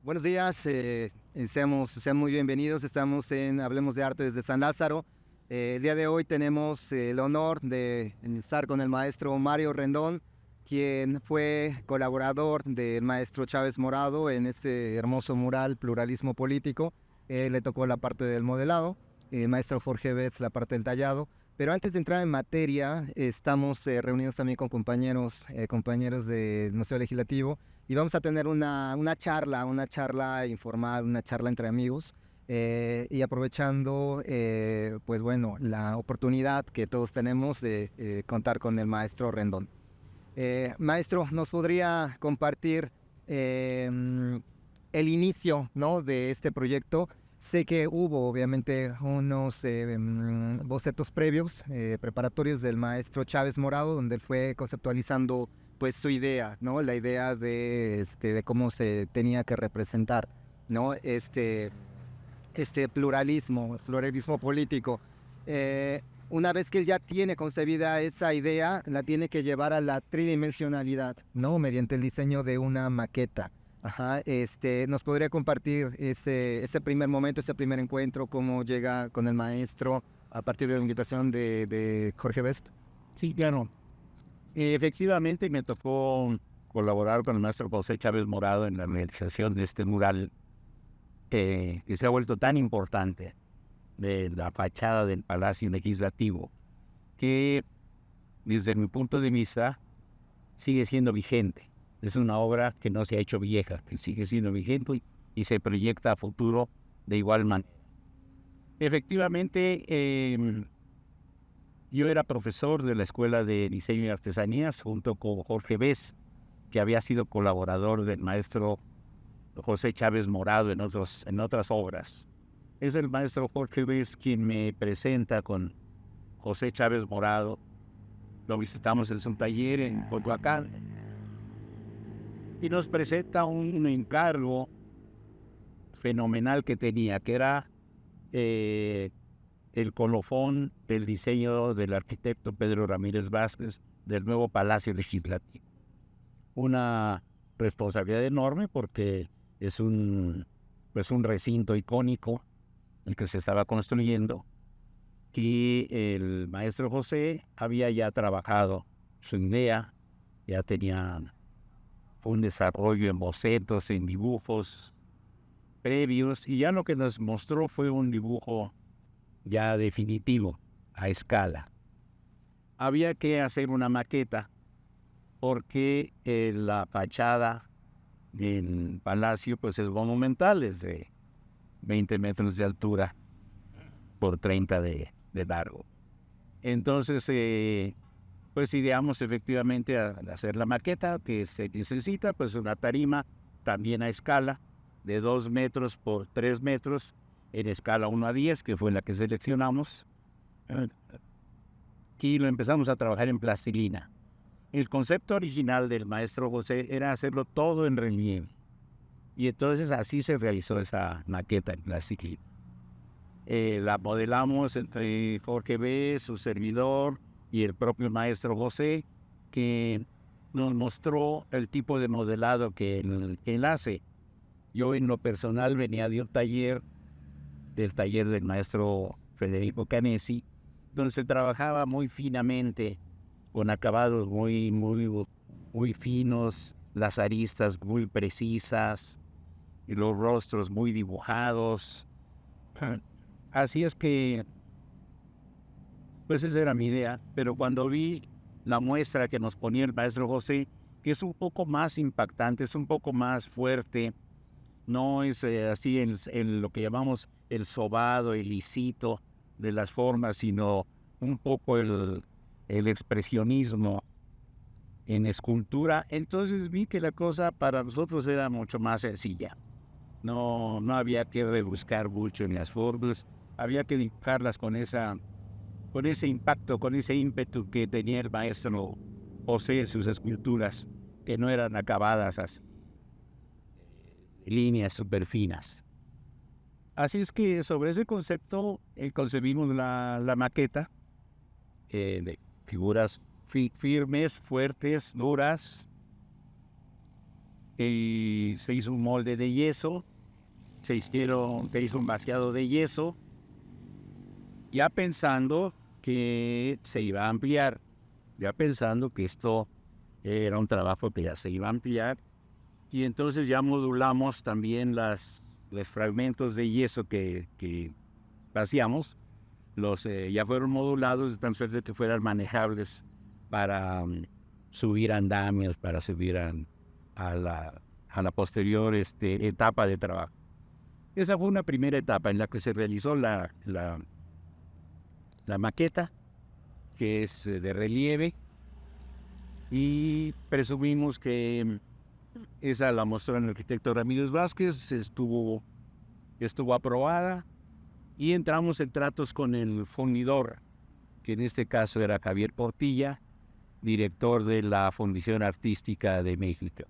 Buenos días, sean muy bienvenidos. Estamos en Hablemos de Arte desde San Lázaro. El día de hoy tenemos el honor de estar con el maestro Mario Rendón, quien fue colaborador del maestro Chávez Morado en este hermoso mural Pluralismo Político. Le tocó la parte del modelado, el maestro Jorge Betts la parte del tallado. Pero antes de entrar en materia, estamos reunidos también con compañeros del Museo Legislativo, y vamos a tener una charla informal, una charla entre amigos, y aprovechando, pues bueno, la oportunidad que todos tenemos de contar con el maestro Rendón. Maestro, ¿nos podría compartir el inicio, ¿no?, de este proyecto? Sé que hubo obviamente unos bocetos previos, preparatorios del maestro Chávez Morado, donde él fue conceptualizando pues su idea, ¿no? La idea de cómo se tenía que representar, ¿no? Este pluralismo político. Eh, una vez que él ya tiene concebida esa idea, la tiene que llevar a la tridimensionalidad, ¿no? Mediante el diseño de una maqueta. Ajá, ¿nos podría compartir ese primer momento, ese primer encuentro, cómo llega con el maestro a partir de la invitación de Jorge Best? Sí, claro. Efectivamente me tocó colaborar con el maestro José Chávez Morado en la realización de este mural que se ha vuelto tan importante de la fachada del Palacio Legislativo, que desde mi punto de vista sigue siendo vigente. Es una obra que no se ha hecho vieja, que sigue siendo vigente y se proyecta a futuro de igual manera. Efectivamente, yo era profesor de la Escuela de Diseño y Artesanías junto con Jorge Bess, que había sido colaborador del maestro José Chávez Morado en otras obras. Es el maestro Jorge Bess quien me presenta con José Chávez Morado. Lo visitamos en su taller en Coyoacán y nos presenta un encargo fenomenal que tenía, que era el colofón del diseño del arquitecto Pedro Ramírez Vázquez del nuevo Palacio Legislativo. Una responsabilidad enorme porque es un recinto icónico el que se estaba construyendo, y el maestro José había ya trabajado su idea, ya tenía un desarrollo en bocetos, en dibujos previos, y ya lo que nos mostró fue un dibujo ya definitivo, a escala. Había que hacer una maqueta porque la fachada del palacio pues es monumental, es de 20 metros de altura por 30 de largo. Entonces, pues ideamos efectivamente a hacer la maqueta, que se necesita pues una tarima también a escala de 2 metros por 3 metros, en escala 1:10, que fue la que seleccionamos, y lo empezamos a trabajar en plastilina. El concepto original del maestro José era hacerlo todo en relieve, y entonces así se realizó esa maqueta en plastilina. La modelamos entre Jorge B., su servidor, y el propio maestro José, que nos mostró el tipo de modelado que él hace. Yo en lo personal venía de un taller, del maestro Federico Canesi, donde se trabajaba muy finamente, con acabados muy finos, las aristas muy precisas, y los rostros muy dibujados. Así es que, pues esa era mi idea, pero cuando vi la muestra que nos ponía el maestro José, que es un poco más impactante, es un poco más fuerte, no es así en lo que llamamos el sobado, el lisito de las formas, sino un poco el expresionismo en escultura. Entonces vi que la cosa para nosotros era mucho más sencilla. No había que rebuscar mucho en las formas, había que dibujarlas con ese impacto, con ese ímpetu que tenía el maestro José en sus esculturas, que no eran acabadas así, líneas súper finas. Así es que sobre ese concepto concebimos la maqueta de figuras firmes, fuertes, duras, se hizo un molde de yeso, se hizo un vaciado de yeso, ya pensando que se iba a ampliar, ya pensando que esto era un trabajo que ya se iba a ampliar, y entonces ya modulamos también los fragmentos de yeso que vaciamos, ya fueron modulados de tal suerte que fueran manejables para subir andamios, para subir a la posterior etapa de trabajo. Esa fue una primera etapa en la que se realizó la maqueta, que es de relieve, y presumimos que esa la mostró el arquitecto Ramírez Vázquez, estuvo aprobada, y entramos en tratos con el fundidor, que en este caso era Javier Portilla, director de la Fundación Artística de México.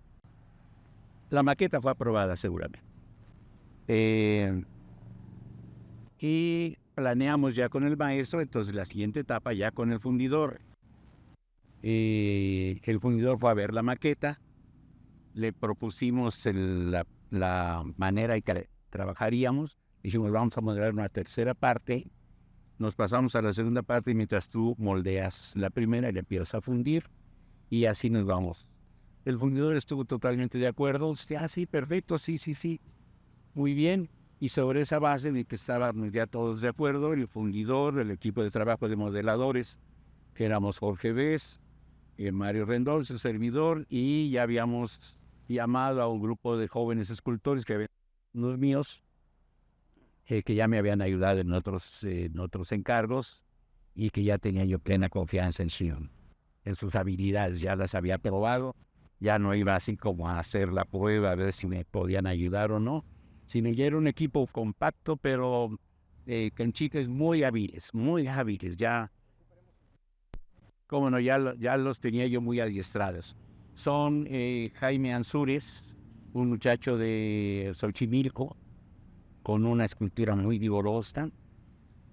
La maqueta fue aprobada seguramente. Y planeamos ya con el maestro, entonces la siguiente etapa ya con el fundidor. El fundidor fue a ver la maqueta, le propusimos la manera en que trabajaríamos, dijimos vamos a modelar una tercera parte, nos pasamos a la segunda parte mientras tú moldeas la primera y la empiezas a fundir, y así nos vamos. El fundidor estuvo totalmente de acuerdo, sí, perfecto, sí, muy bien. Y sobre esa base de que estábamos ya todos de acuerdo, el fundidor, el equipo de trabajo de modeladores, que éramos Jorge Bes, Mario Rendón, su servidor, y ya habíamos llamado a un grupo de jóvenes escultores que habían unos míos, que ya me habían ayudado en otros encargos, y que ya tenía yo plena confianza en sus habilidades, ya las había probado, ya no iba así como a hacer la prueba a ver si me podían ayudar o no, sino ya era un equipo compacto, pero con chicas muy hábiles, ya, cómo no, ya los tenía yo muy adiestrados. Son Jaime Ansúrez, un muchacho de Xochimilco, con una escultura muy vigorosa.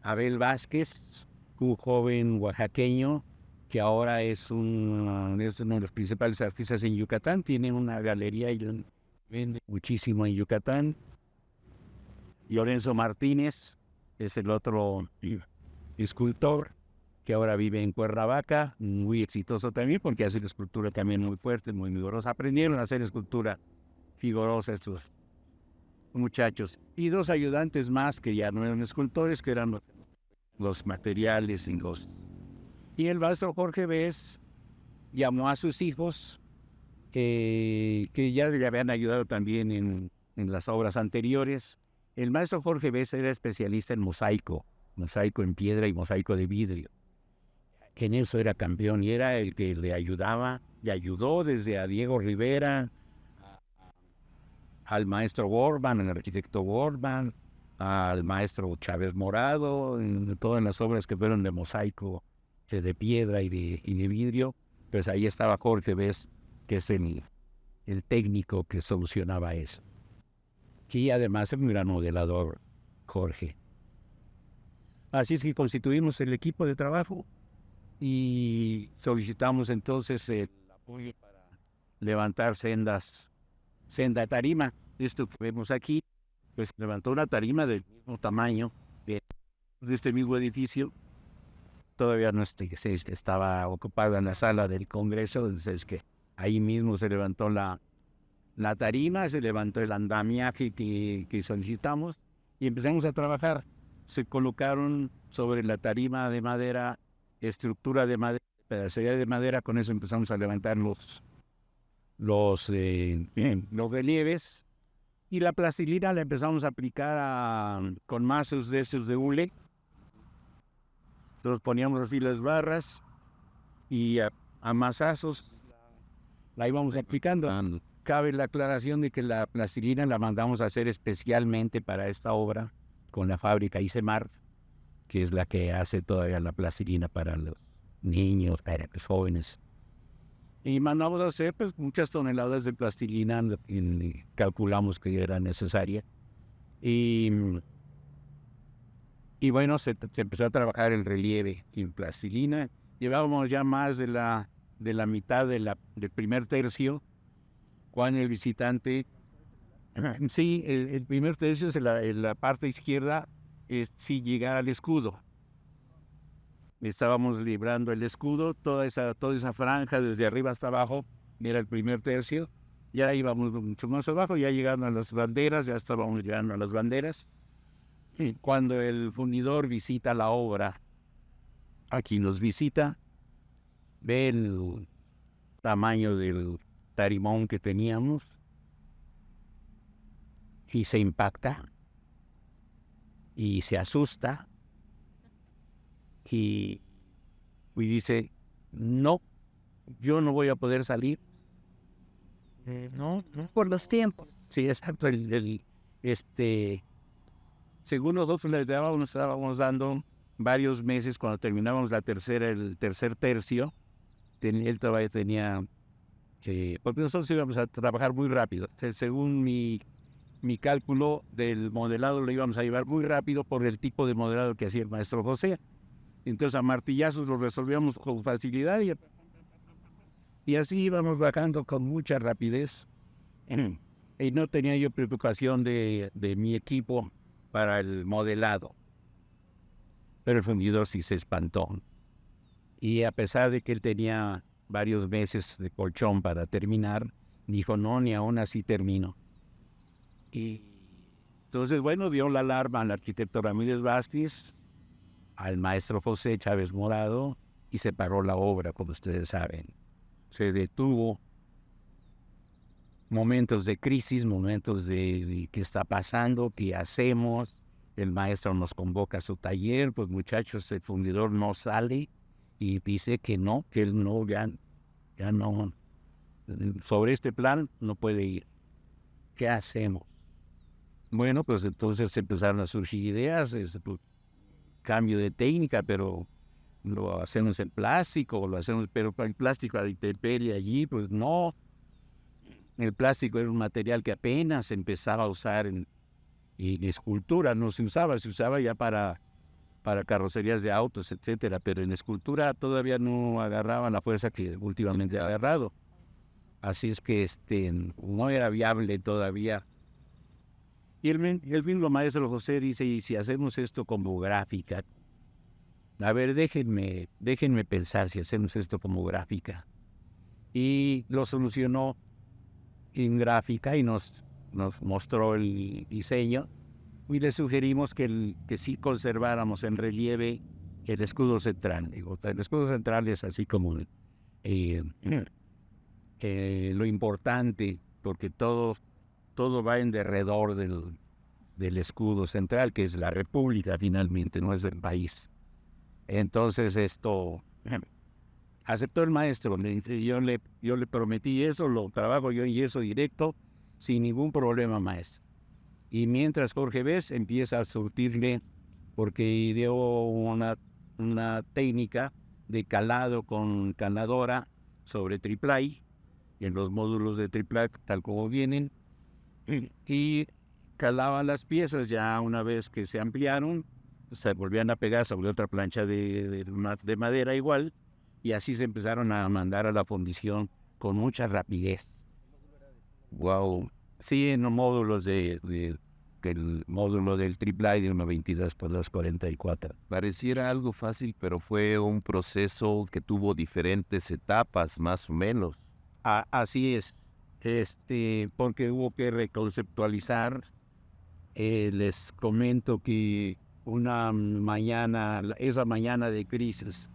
Abel Vázquez, un joven oaxaqueño, que ahora es uno de los principales artistas en Yucatán, tiene una galería y vende muchísimo en Yucatán. Lorenzo Martínez es el otro escultor que ahora vive en Cuernavaca, muy exitoso también porque hace una escultura también muy fuerte, muy vigorosa. Aprendieron a hacer escultura vigorosa estos muchachos. Y dos ayudantes más que ya no eran escultores, que eran los materiales y el maestro Jorge Bes llamó a sus hijos, que ya le habían ayudado también en las obras anteriores. El maestro Jorge Bes era especialista en mosaico en piedra y mosaico de vidrio, que en eso era campeón, y era el que le ayudaba, y ayudó desde a Diego Rivera, al maestro Borman, al arquitecto Borman, al maestro Chávez Morado, en todas las obras que fueron de mosaico, de piedra y de vidrio. Pues ahí estaba Jorge Bes, que es el técnico que solucionaba eso. Y además es un gran modelador, Jorge. Así es que constituimos el equipo de trabajo y solicitamos entonces el apoyo para levantar senda tarima. Esto que vemos aquí, pues levantó una tarima del mismo tamaño de este mismo edificio. Todavía no estaba ocupada en la sala del Congreso, entonces que ahí mismo se levantó la tarima, se levantó el andamiaje que solicitamos y empezamos a trabajar. Se colocaron sobre la tarima de madera, estructura de madera, pedacería de madera, con eso empezamos a levantar los relieves, y la plastilina la empezamos a aplicar con mazos de estos de hule. Entonces poníamos así las barras y a mazazos la íbamos aplicando. Cabe la aclaración de que la plastilina la mandamos a hacer especialmente para esta obra con la fábrica Isemar, que es la que hace todavía la plastilina para los niños, para los jóvenes. Y mandamos a hacer pues, muchas toneladas de plastilina, calculamos que era necesaria. Y bueno, se empezó a trabajar el relieve en plastilina. Llevábamos ya más de la mitad del primer tercio. Juan el visitante. Sí, el primer tercio es en la parte izquierda, es si llegar al escudo. Estábamos librando el escudo, toda esa franja desde arriba hasta abajo era el primer tercio. Ya íbamos mucho más abajo, ya llegando a las banderas, ya estábamos llegando a las banderas. Y cuando el fundidor visita la obra, aquí nos visita, ve el tamaño del tarimón que teníamos y se impacta y se asusta y dice, no, yo no voy a poder salir. No. Por los tiempos. Sí, exacto. Según nosotros le estábamos dando varios meses cuando terminábamos el tercer tercio. Él todavía tenía, porque nosotros íbamos a trabajar muy rápido. Según mi cálculo del modelado lo íbamos a llevar muy rápido por el tipo de modelado que hacía el maestro José. Entonces a martillazos lo resolvíamos con facilidad y así íbamos bajando con mucha rapidez. Y no tenía yo preocupación de mi equipo para el modelado. Pero el fundidor sí se espantó. Y a pesar de que él tenía varios meses de colchón para terminar, dijo, no, ni aún así termino. Y entonces, bueno, dio la alarma al arquitecto Ramírez Vázquez, al maestro José Chávez Morado, y se paró la obra, como ustedes saben. Se detuvo. Momentos de crisis, momentos de qué está pasando, qué hacemos. El maestro nos convoca a su taller, pues muchachos, el fundidor no sale y dice que no, que él no, ya no, sobre este plan no puede ir. ¿Qué hacemos? Bueno, pues entonces empezaron a surgir ideas, cambio de técnica, pero lo hacemos en plástico, pero el plástico a la intemperie allí, pues no. El plástico era un material que apenas se empezaba a usar en escultura, no se usaba ya para carrocerías de autos, etcétera, pero en escultura todavía no agarraba la fuerza que últimamente ha agarrado. Así es que no era viable todavía. Y el mismo maestro José dice, ¿y si hacemos esto como gráfica? A ver, déjenme pensar si hacemos esto como gráfica. Y lo solucionó en gráfica y nos mostró el diseño y le sugerimos que sí conserváramos en relieve el escudo central. El escudo central es así como lo importante, porque todo va en derredor del escudo central, que es la República finalmente, no es el país. Entonces aceptó el maestro, yo le prometí eso, lo trabajo yo en yeso directo, sin ningún problema, maestro. Y mientras Jorge Bess empieza a surtirle, porque ideó una técnica de calado con caladora sobre triplay, en los módulos de triplay tal como vienen, y calaban las piezas ya una vez que se ampliaron, se volvían a pegar sobre otra plancha de madera igual, y así se empezaron a mandar a la fundición con mucha rapidez. Wow. Sí, en los módulos del módulo del triplay de 1.22 por 2.44. Pareciera algo fácil, pero fue un proceso que tuvo diferentes etapas, más o menos. Así es. Porque hubo que reconceptualizar. Les comento que esa mañana de crisis,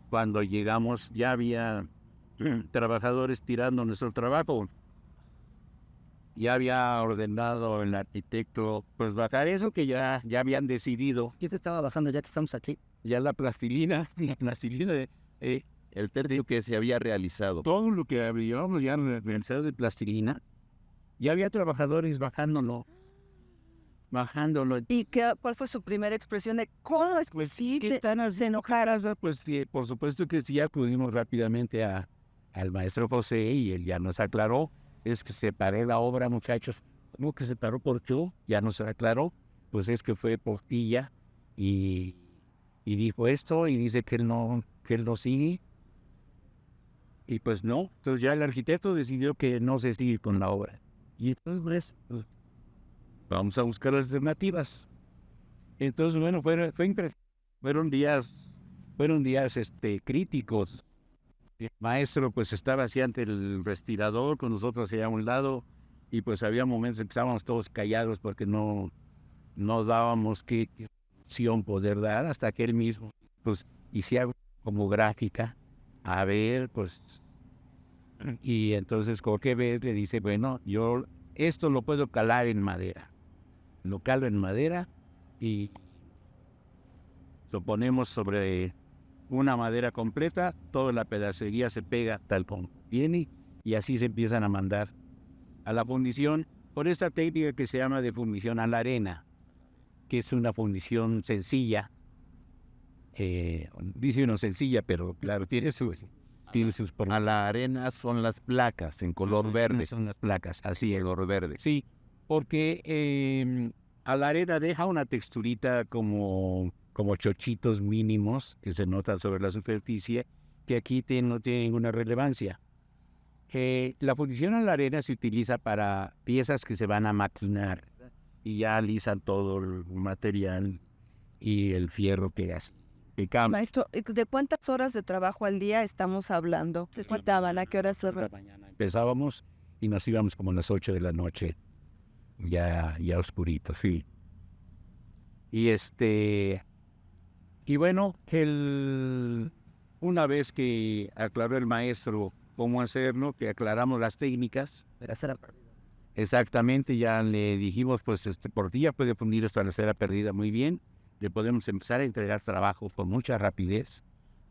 cuando llegamos, ya había trabajadores tirando nuestro trabajo. Ya había ordenado el arquitecto pues bajar eso que ya habían decidido. ¿Qué se estaba bajando ya que estamos aquí? Ya la plastilina El tercio que se había realizado. todo lo que habíamos ya realizado de plastilina, ya había trabajadores bajándolo. ¿Y cuál fue su primera expresión de cómo es Pues sí, que posible? están ¿Se enojaron? Pues sí, por supuesto que sí, acudimos rápidamente al maestro José y él ya nos aclaró. Es que separé la obra, muchachos. ¿Cómo que se paró por qué? Ya nos aclaró. Pues es que fue Portilla y dijo esto y dice que él no sigue. Y pues no, entonces ya el arquitecto decidió que no se sigue con la obra. Y entonces, pues, vamos a buscar alternativas. Entonces, bueno, fue impresionante. Fueron días críticos. El maestro pues estaba así ante el respirador, con nosotros allá a un lado, y pues había momentos en que estábamos todos callados porque no dábamos qué opción poder dar, hasta que él mismo pues hacía como gráfica, a ver, pues, y entonces Jorge ves le dice, bueno, yo esto lo puedo calar en madera, lo calo en madera y lo ponemos sobre una madera completa, toda la pedacería se pega tal como viene y así se empiezan a mandar a la fundición por esta técnica que se llama de fundición a la arena, que es una fundición sencilla. Dice uno sencilla, pero claro, tiene sus A la arena son las placas en color verde. Son las placas, así es. Color verde. Sí, porque a la arena deja una texturita como chochitos mínimos que se notan sobre la superficie, que aquí no tiene ninguna relevancia. La fundición a la arena se utiliza para piezas que se van a maquinar y ya alisan todo el material y el fierro que cambia. Maestro, ¿de cuántas horas de trabajo al día estamos hablando? ¿Se citaban? ¿A qué horas se La mañana empezábamos y nos íbamos como a las 8 de la noche, ya oscurito, sí. Y bueno, una vez que aclaró el maestro cómo hacerlo, que aclaramos las técnicas, Era cera. exactamente, ya le dijimos, pues por día puede fundir hasta la cera perdida muy bien, le podemos empezar a entregar trabajo con mucha rapidez,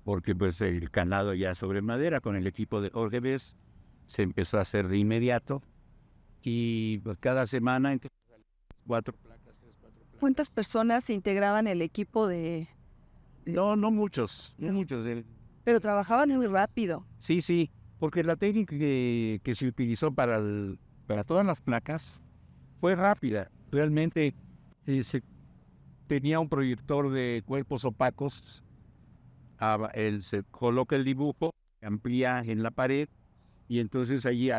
porque pues el calado ya sobre madera con el equipo de Jorge Bess se empezó a hacer de inmediato, y pues cada semana entre 4 placas, 3, 4 placas. ¿Cuántas personas integraban el equipo de...? No muchos. Pero trabajaban muy rápido. Sí, porque la técnica que se utilizó para todas las placas fue rápida. Realmente tenía un proyector de cuerpos opacos, él se coloca el dibujo, amplía en la pared, y entonces allí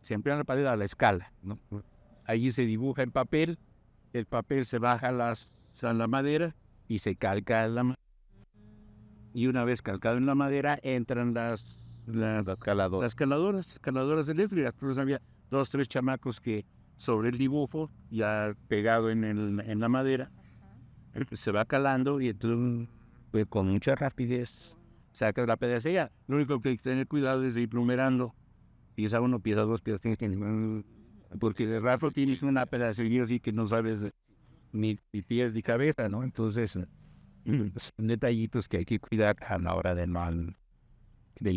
se amplía la pared a la escala, ¿no? Allí se dibuja en papel, el papel se baja a la madera y se calca en la madera. Y una vez calcado en la madera, entran las caladoras eléctricas. Entonces había 2, 3 chamacos que sobre el dibujo, ya pegado en la madera, se va calando y entonces pues, con mucha rapidez sacas la pedacería. Lo único que hay que tener cuidado es ir numerando. Pieza 1, pieza 2, pieza 3, porque de rato tienes una pedacería así que no sabes ni pies ni cabeza, ¿no? Entonces son detallitos que hay que cuidar a la hora del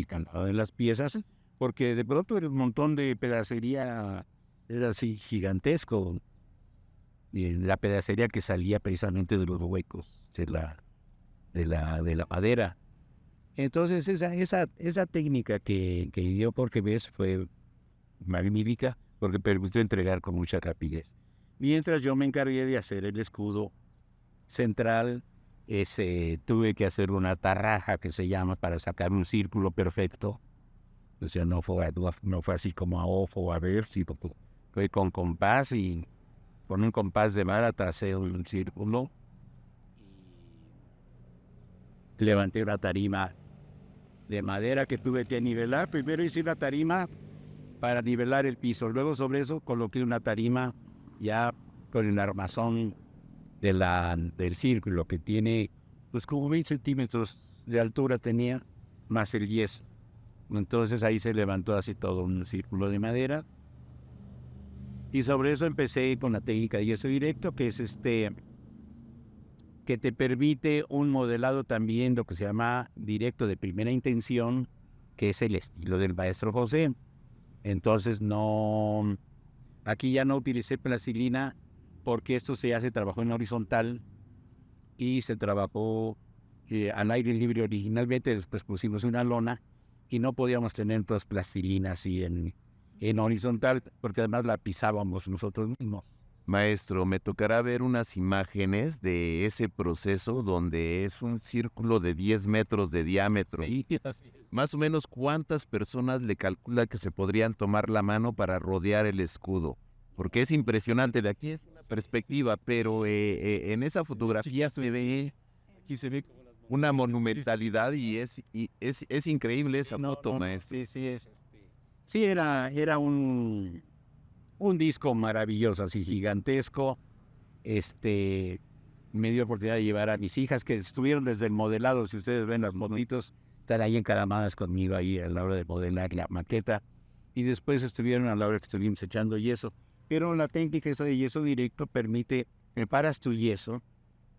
calado de las piezas, porque de pronto el montón de pedacería era así gigantesco, y la pedacería que salía precisamente de los huecos de la madera. Entonces esa técnica que dio Jorge Bess fue magnífica, porque permitió entregar con mucha rapidez. Mientras yo me encargué de hacer el escudo central, tuve que hacer una tarraja que se llama para sacar un círculo perfecto. O sea, no fue así como a ojo o a ver, sino fue con compás, y con un compás de vara tracé un círculo. Levanté una tarima de madera que tuve que nivelar. Primero hice una tarima para nivelar el piso. Luego sobre eso coloqué una tarima ya con el armazón del círculo, que tiene pues como 20 centímetros de altura tenía, más el yeso. Entonces ahí se levantó así todo un círculo de madera. Y sobre eso empecé con la técnica de yeso directo, que es que te permite un modelado también, lo que se llama directo de primera intención, que es el estilo del maestro José. Entonces aquí ya no utilicé plastilina, porque esto se trabajó en horizontal y se trabajó al aire libre originalmente. Después pusimos una lona y no podíamos tener todas plastilina así en horizontal, porque además la pisábamos nosotros mismos. Maestro, me tocará ver unas imágenes de ese proceso donde es un círculo de 10 metros de diámetro. Sí, así es. Más o menos, ¿cuántas personas le calcula que se podrían tomar la mano para rodear el escudo? Porque es impresionante, de aquí es una perspectiva, pero en esa fotografía se ve Aquí se ve como una monumentalidad y es increíble esa foto, maestro. Sí, sí, sí, era un disco maravilloso, así gigantesco. Me dio oportunidad de llevar a mis hijas, que estuvieron desde el modelado, si ustedes ven las monitos, están ahí encaramadas conmigo ahí a la hora de modelar la maqueta. Y después estuvieron a la hora que estuvimos echando yeso. Pero la técnica esa de yeso directo permite, preparas tu yeso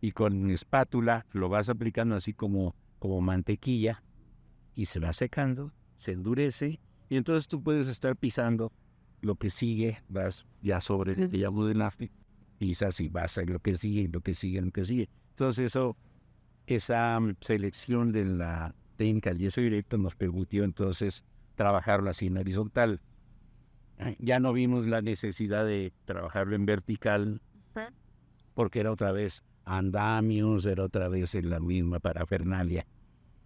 y con espátula lo vas aplicando así como mantequilla y se va secando, se endurece y entonces tú puedes estar pisando lo que sigue, vas ya sobre el que ya modelaste, pisas y vas a lo que sigue, lo que sigue, lo que sigue. Entonces esa selección de la técnica del yeso directo nos permitió entonces trabajarlo así en horizontal. Ya no vimos la necesidad de trabajarlo en vertical porque era otra vez andamios, era otra vez en la misma parafernalia.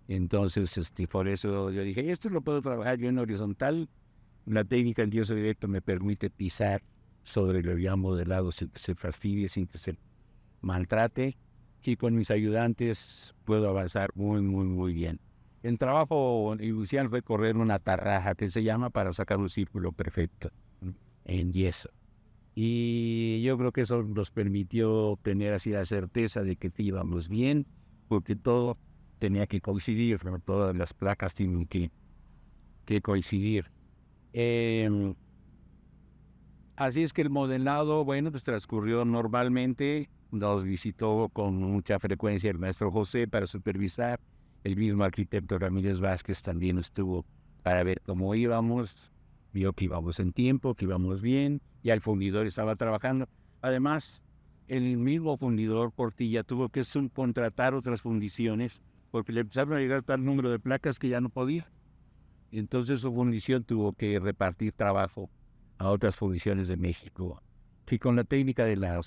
Entonces, por eso yo dije, esto lo puedo trabajar yo en horizontal. La técnica del yeso directo me permite pisar sobre lo ya modelado sin que se fastidie, sin que se maltrate. Y con mis ayudantes puedo avanzar muy, muy, muy bien. El trabajo inicial fue correr una tarraja que se llama para sacar un círculo perfecto en yeso. Y yo creo que eso nos permitió tener así la certeza de que íbamos bien, porque todo tenía que coincidir, ¿no? Todas las placas tienen que coincidir. Así es que el modelado, bueno, pues transcurrió normalmente. Nos visitó con mucha frecuencia el maestro José para supervisar. El mismo arquitecto Ramírez Vázquez también estuvo para ver cómo íbamos. Vio que íbamos en tiempo, que íbamos bien. Ya el fundidor estaba trabajando. Además, el mismo fundidor Portilla tuvo que subcontratar otras fundiciones porque le empezaron a llegar tal número de placas que ya no podía. Entonces su fundición tuvo que repartir trabajo a otras fundiciones de México. Y con la técnica de la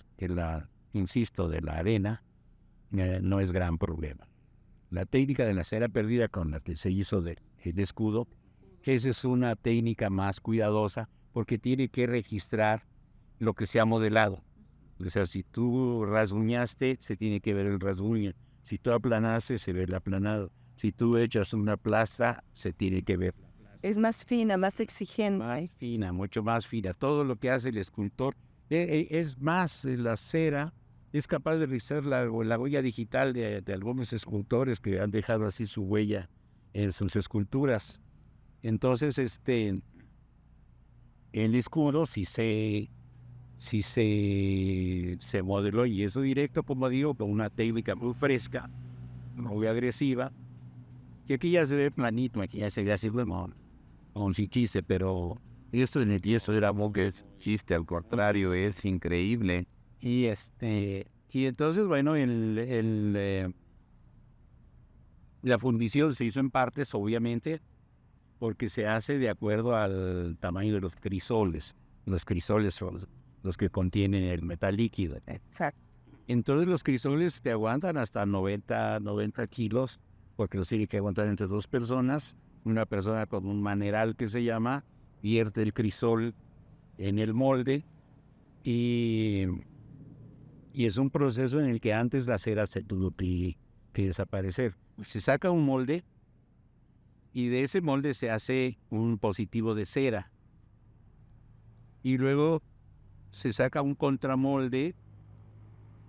arena, no es gran problema. La técnica de la cera perdida con la que se hizo el escudo, esa es una técnica más cuidadosa porque tiene que registrar lo que se ha modelado. O sea, si tú rasguñaste, se tiene que ver el rasguño. Si tú aplanaste, se ve el aplanado. Si tú echas una plaza, se tiene que ver. Es más fina, más exigente. Más fina, mucho más fina. Todo lo que hace el escultor es más la cera. Es capaz de registrar la huella digital de algunos escultores que han dejado así su huella en sus esculturas. Entonces, el escudo, si se modeló y eso directo, como digo, con una técnica muy fresca, muy agresiva, que aquí ya se ve planito, aquí ya se ve así como un chiste, pero esto en el yeso era muy Chiste, al contrario, es increíble. y entonces, bueno, la fundición se hizo en partes, obviamente, porque se hace de acuerdo al tamaño de los crisoles. Los crisoles son los que contienen el metal líquido. Exacto. Entonces los crisoles te aguantan hasta 90 kilos, porque los tiene que aguantar entre dos personas. Una persona con un maneral que se llama, vierte el crisol en el molde y es un proceso en el que antes la cera se tuvo que desaparecer. Se saca un molde y de ese molde se hace un positivo de cera. Y luego se saca un contramolde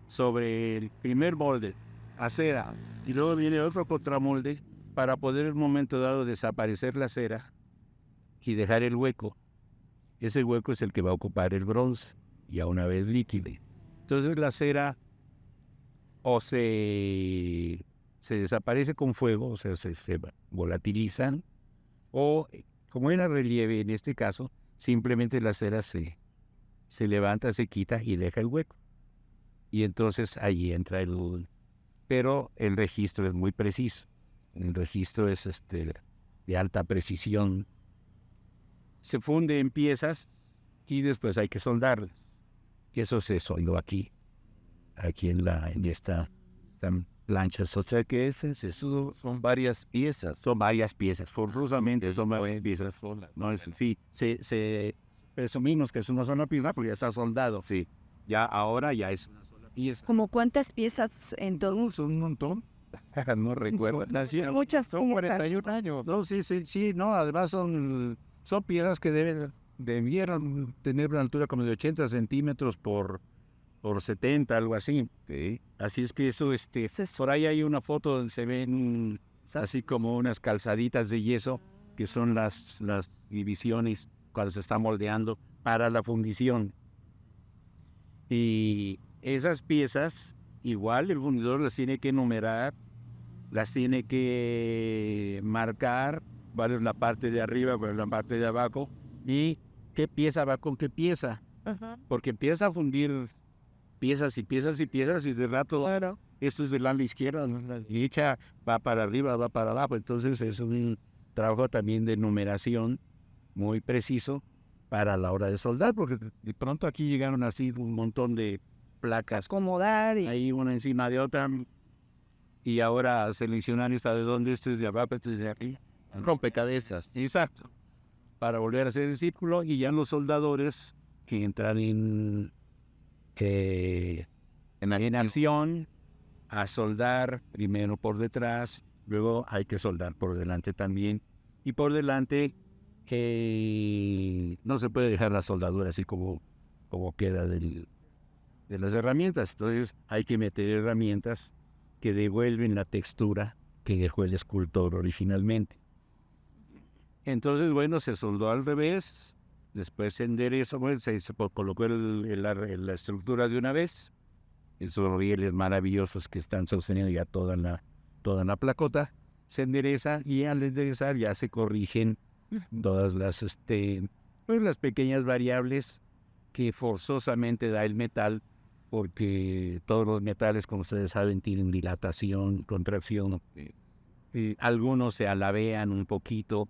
sobre el primer molde a cera. Y luego viene otro contramolde para poder en un momento dado desaparecer la cera y dejar el hueco. Ese hueco es el que va a ocupar el bronce, ya una vez líquido. Entonces la cera o se desaparece con fuego, o sea, se volatilizan, o como era relieve en este caso, simplemente la cera se levanta, se quita y deja el hueco. Y entonces ahí entra pero el registro es muy preciso. El registro es de alta precisión. Se funde en piezas y después hay que soldarlas. Y eso se soldó aquí en esta plancha. O sea que ese sesudo son varias piezas. Son varias piezas, forzosamente son varias piezas. No es, sí, se presumimos que es una sola pieza porque ya está soldado. Sí. Ya ahora ya es una sola pieza. ¿Como cuántas piezas en todo? Son un montón. No recuerdo. Muchas Son piezas. 41 años. No, sí, no, además son piezas que debieron tener una altura como de 80 centímetros por 70, algo así. Sí. Así es que eso, por ahí hay una foto donde se ven así como unas calzaditas de yeso, que son las divisiones cuando se está moldeando para la fundición. Y esas piezas, igual el fundidor las tiene que numerar, las tiene que marcar, cuál es la parte de arriba, cuál es la parte de abajo, y qué pieza va con qué pieza. Ajá. Porque empieza a fundir piezas y piezas y piezas, y de rato Claro. esto es del lado izquierdo, ¿no? La derecha va para arriba, va para abajo. Entonces es un trabajo también de numeración muy preciso para la hora de soldar, porque de pronto aquí llegaron así un montón de placas, Acomodar y ahí una encima de otra, y ahora seleccionar esta de dónde, este es de abajo, este es de aquí. Rompecabezas. Exacto. Para volver a hacer el círculo, y ya los soldadores que entran en acción a soldar primero por detrás, luego hay que soldar por delante también, y por delante no se puede dejar la soldadura así como queda de las herramientas. Entonces hay que meter herramientas que devuelven la textura que dejó el escultor originalmente. Entonces, bueno, se soldó al revés, después se enderezó, bueno, se colocó la estructura de una vez, esos rieles maravillosos que están sosteniendo ya toda la placota, se endereza, y al enderezar ya se corrigen todas las pequeñas variables que forzosamente da el metal, porque todos los metales, como ustedes saben, tienen dilatación, contracción, algunos se alabean un poquito.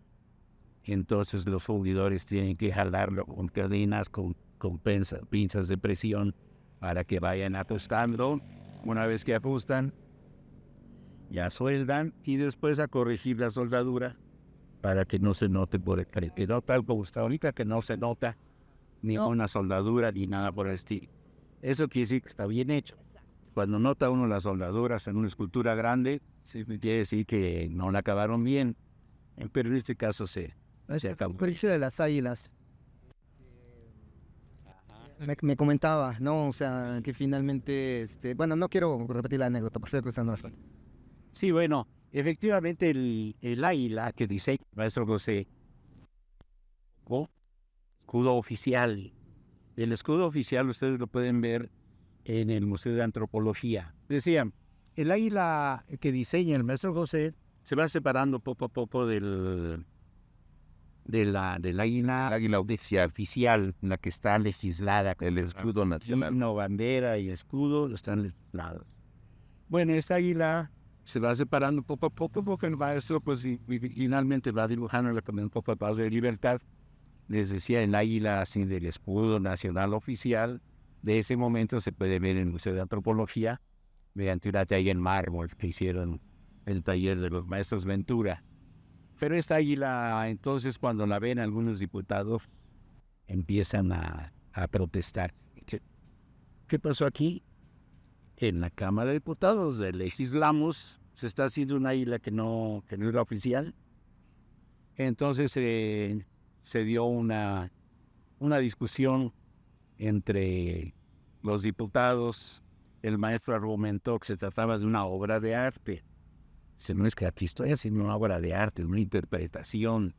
Entonces los fundidores tienen que jalarlo con cadenas, con pinzas de presión, para que vayan ajustando. Una vez que ajustan, ya sueldan, y después a corregir la soldadura para que no se note por el que no tal como está ahorita, que no se nota ni una soldadura ni nada por el estilo. Eso quiere decir que está bien hecho. Cuando nota uno las soldaduras en una escultura grande, quiere decir que no la acabaron bien, pero en este caso se acabó. El precio de las águilas. Me comentaba, ¿no? O sea, que finalmente, bueno, no quiero repetir la anécdota, prefiero que usted no las cuente. Sí, bueno, efectivamente el águila que diseña el maestro José, escudo oficial. El escudo oficial ustedes lo pueden ver en el Museo de Antropología. Decían, el águila que diseña el maestro José se va separando poco a poco del águila oficial, la que está legislada. El escudo nacional. No, bandera y escudo están legislados. Bueno, esta águila se va separando poco a poco, porque el maestro pues finalmente va dibujando con un poco de paz de libertad. Les decía, el águila así del escudo nacional oficial. De ese momento se puede ver en el Museo de Antropología, mediante una talla en mármol que hicieron el taller de los maestros Ventura. Pero esta águila, entonces, cuando la ven algunos diputados, empiezan a protestar. ¿Qué pasó aquí? En la Cámara de Diputados legislamos, se está haciendo una águila que no es la oficial. Entonces se dio una discusión entre los diputados. El maestro argumentó que se trataba de una obra de arte. Dice, no, es que aquí estoy haciendo una obra de arte, una interpretación,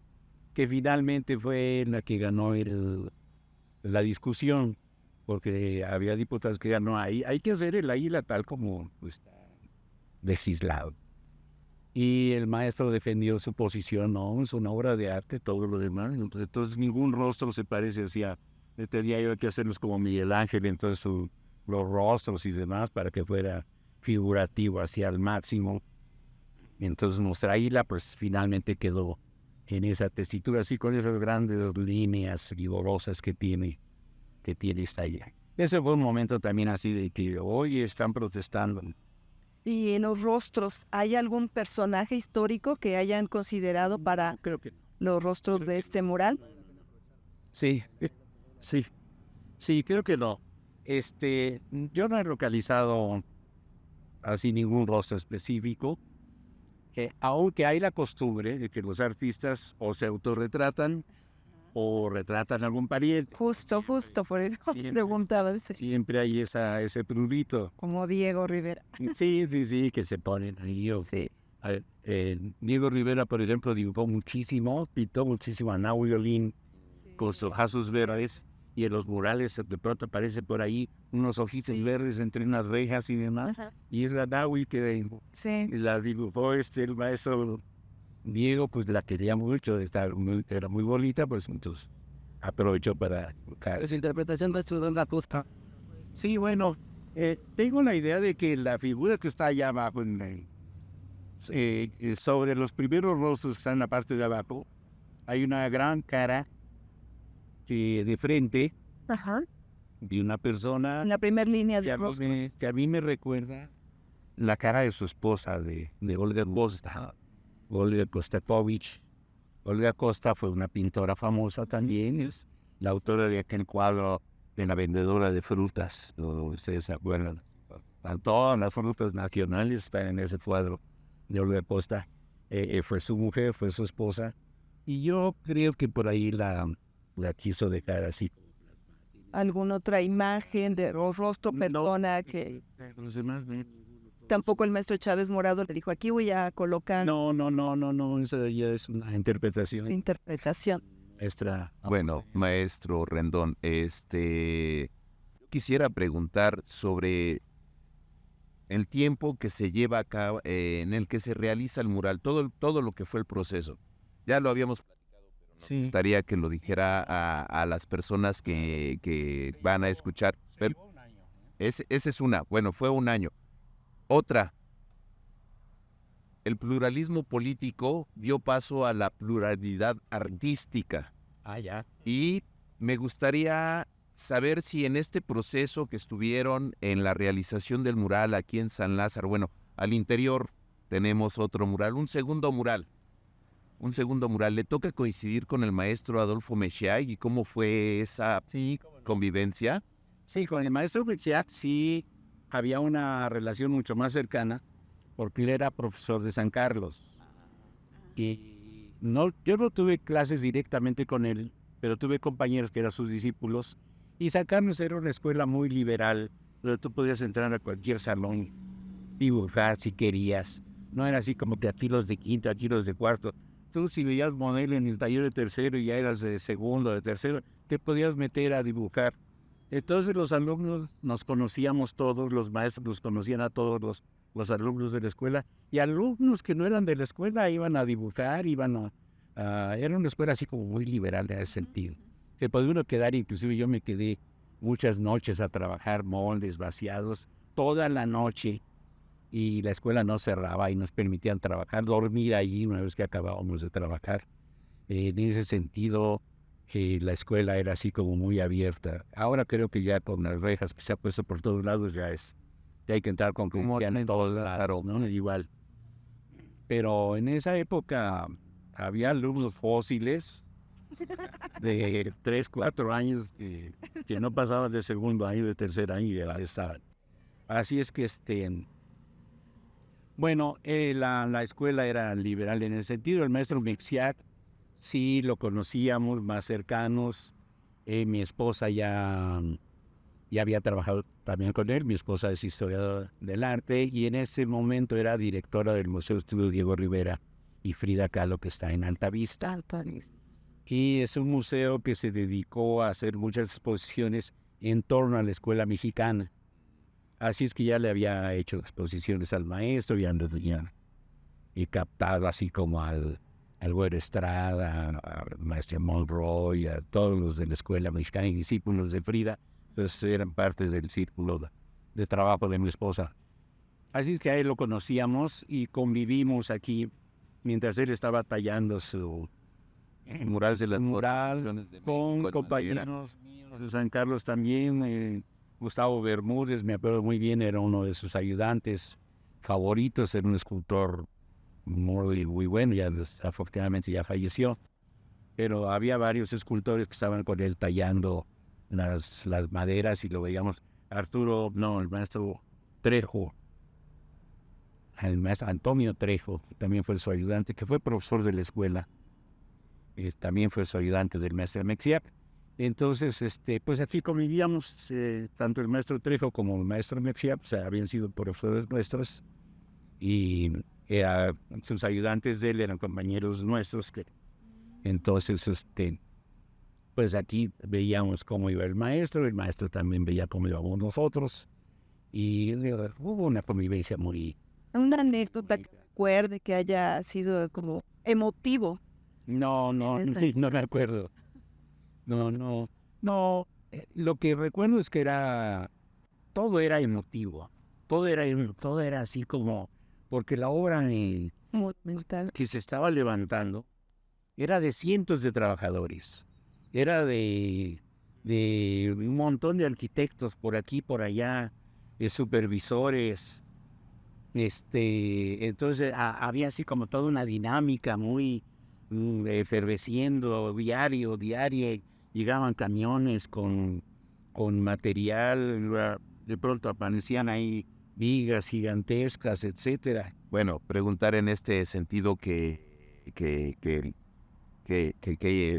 que finalmente fue la que ganó la discusión, porque había diputados que ya no hay que hacer el águila tal como está legislado. Y el maestro defendió su posición, no, es una obra de arte, todo lo demás. Entonces ningún rostro se parece hacia, tenía yo que hacerlos como Miguel Ángel, entonces los rostros y demás, para que fuera figurativo hacia el máximo. Entonces nuestra águila pues finalmente quedó en esa tesitura, así con esas grandes líneas vigorosas que tiene esta águila. Ese fue un momento también así de que hoy están protestando. Y en los rostros, ¿hay algún personaje histórico que hayan considerado para Creo que los rostros de este mural? sí, sí, creo que no. Yo no he localizado así ningún rostro específico, aunque hay la costumbre de que los artistas o se autorretratan o retratan a algún pariente. Justo, por eso Siempre. preguntaba, Siempre hay ese prurito. como Diego Rivera. Sí, que se ponen ahí. Sí. Diego Rivera, por ejemplo, dibujó muchísimo, pintó muchísimo a Nahui Olin con sus ojazos verdes, y en los murales de pronto aparece por ahí unos ojitos verdes entre unas rejas y demás, Ajá. y es la Nahui que Sí. la dibujó el maestro Diego, pues la quería mucho, era muy bonita, pues entonces aprovechó para dibujar. Su interpretación de Don Gacusta. Sí, bueno, tengo la idea de que la figura que está allá abajo, sobre los primeros rostros que están en la parte de abajo, hay una gran cara de frente Ajá. de una persona En la primera línea que de a, mí rostro. que a mí me recuerda la cara de su esposa, de Olga Costa, Olga Kostakovich. Olga Costa fue una pintora famosa también, es la autora de aquel cuadro de la vendedora de frutas, ustedes se acuerdan. Todas las frutas nacionales están en ese cuadro de Olga Costa. Fue su mujer, fue su esposa, y yo creo que por ahí la quiso dejar así. ¿Alguna otra imagen de rostro, persona que Los demás, tampoco el maestro Chávez Morado le dijo, aquí voy a colocar no, eso ya es una interpretación interpretación? extra. Bueno, maestro Rendón, quisiera preguntar sobre el tiempo que se lleva a cabo, en el que se realiza el mural, todo lo que fue el proceso. Ya lo habíamos platicado, pero me gustaría que lo dijera a las personas que van a escuchar. Pero esa es una, bueno, fue un año. Otra, el pluralismo político dio paso a la pluralidad artística. Ya. Y me gustaría saber si en este proceso que estuvieron en la realización del mural aquí en San Lázaro, bueno, al interior tenemos otro mural, un segundo mural, le toca coincidir con el maestro Adolfo Mechiac, y cómo fue esa convivencia. Sí, con el maestro Mechiac sí había una relación mucho más cercana, porque él era profesor de San Carlos. Y yo no tuve clases directamente con él, pero tuve compañeros que eran sus discípulos, y San Carlos era una escuela muy liberal, donde tú podías entrar a cualquier salón, dibujar si querías. No era así como que aquí los de quinto, aquí los de cuarto. Tú si veías modelo en el taller de tercero y ya eras de segundo, de tercero, te podías meter a dibujar. Entonces los alumnos nos conocíamos todos, los maestros nos conocían a todos los alumnos de la escuela, y alumnos que no eran de la escuela iban a dibujar, era una escuela así como muy liberal en ese sentido. Se podía uno quedar, inclusive yo me quedé muchas noches a trabajar moldes vaciados, toda la noche, y la escuela no cerraba y nos permitían trabajar, dormir allí una vez que acabábamos de trabajar. En ese sentido, la escuela era así como muy abierta. Ahora creo que ya con las rejas que se ha puesto por todos lados ya hay que entrar con cristiano en todos lados, ¿no? Igual. Pero en esa época había alumnos fósiles de 3, 4 años que no pasaban de segundo año, de tercer año, y ya estaban. Así es que bueno, la escuela era liberal en ese sentido. El maestro Mechiac sí lo conocíamos más cercanos. Mi esposa ya había trabajado también con él. Mi esposa es historiadora del arte y en ese momento era directora del Museo Estudio Diego Rivera y Frida Kahlo, que está en Altavista. Y es un museo que se dedicó a hacer muchas exposiciones en torno a la escuela mexicana. Así es que ya le había hecho exposiciones al maestro, ya lo tenía y captado así como al Güero Estrada, al maestro Monroy, a todos los de la escuela mexicana y discípulos de Frida. Entonces eran parte del círculo de trabajo de mi esposa. Así es que a él lo conocíamos y convivimos aquí mientras él estaba tallando su Mural de las mural Formaciones de con México en compañeros míos de San Carlos también. Gustavo Bermúdez, me acuerdo muy bien, era uno de sus ayudantes favoritos, era un escultor muy, muy bueno, ya desafortunadamente ya falleció, pero había varios escultores que estaban con él tallando las maderas y lo veíamos. El maestro Trejo, el maestro Antonio Trejo, que también fue su ayudante, que fue profesor de la escuela, también fue su ayudante del maestro Mexiap. Entonces, pues aquí convivíamos, tanto el maestro Trejo como el maestro Mexiap, o sea, habían sido profesores nuestros, y sus ayudantes de él eran compañeros nuestros. Entonces, pues aquí veíamos cómo iba el maestro también veía cómo íbamos nosotros, y hubo una convivencia muy... Una anécdota que recuerde que haya sido como emotivo. No, sí, no me acuerdo. No. Lo que recuerdo es que todo era emotivo. Todo era así como, porque la obra Monumental. que se estaba levantando era de cientos de trabajadores. Era de un montón de arquitectos por aquí, por allá, de supervisores. Entonces había así como toda una dinámica muy efervesciendo diaria. Llegaban camiones con material, de pronto aparecían ahí vigas gigantescas, etcétera. Bueno, preguntar en este sentido que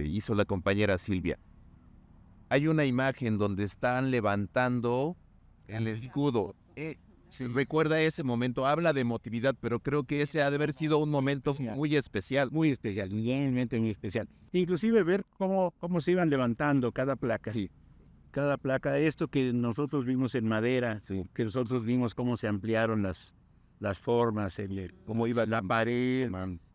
hizo la compañera Silvia. Hay una imagen donde están levantando el escudo. Recuerda ese momento, habla de emotividad, pero creo que ese ha de haber sido un momento muy especial. Muy especial, realmente muy especial. Inclusive ver cómo se iban levantando cada placa. Sí. Cada placa, esto que nosotros vimos en madera, Sí. que nosotros vimos cómo se ampliaron las formas, cómo iba la pared,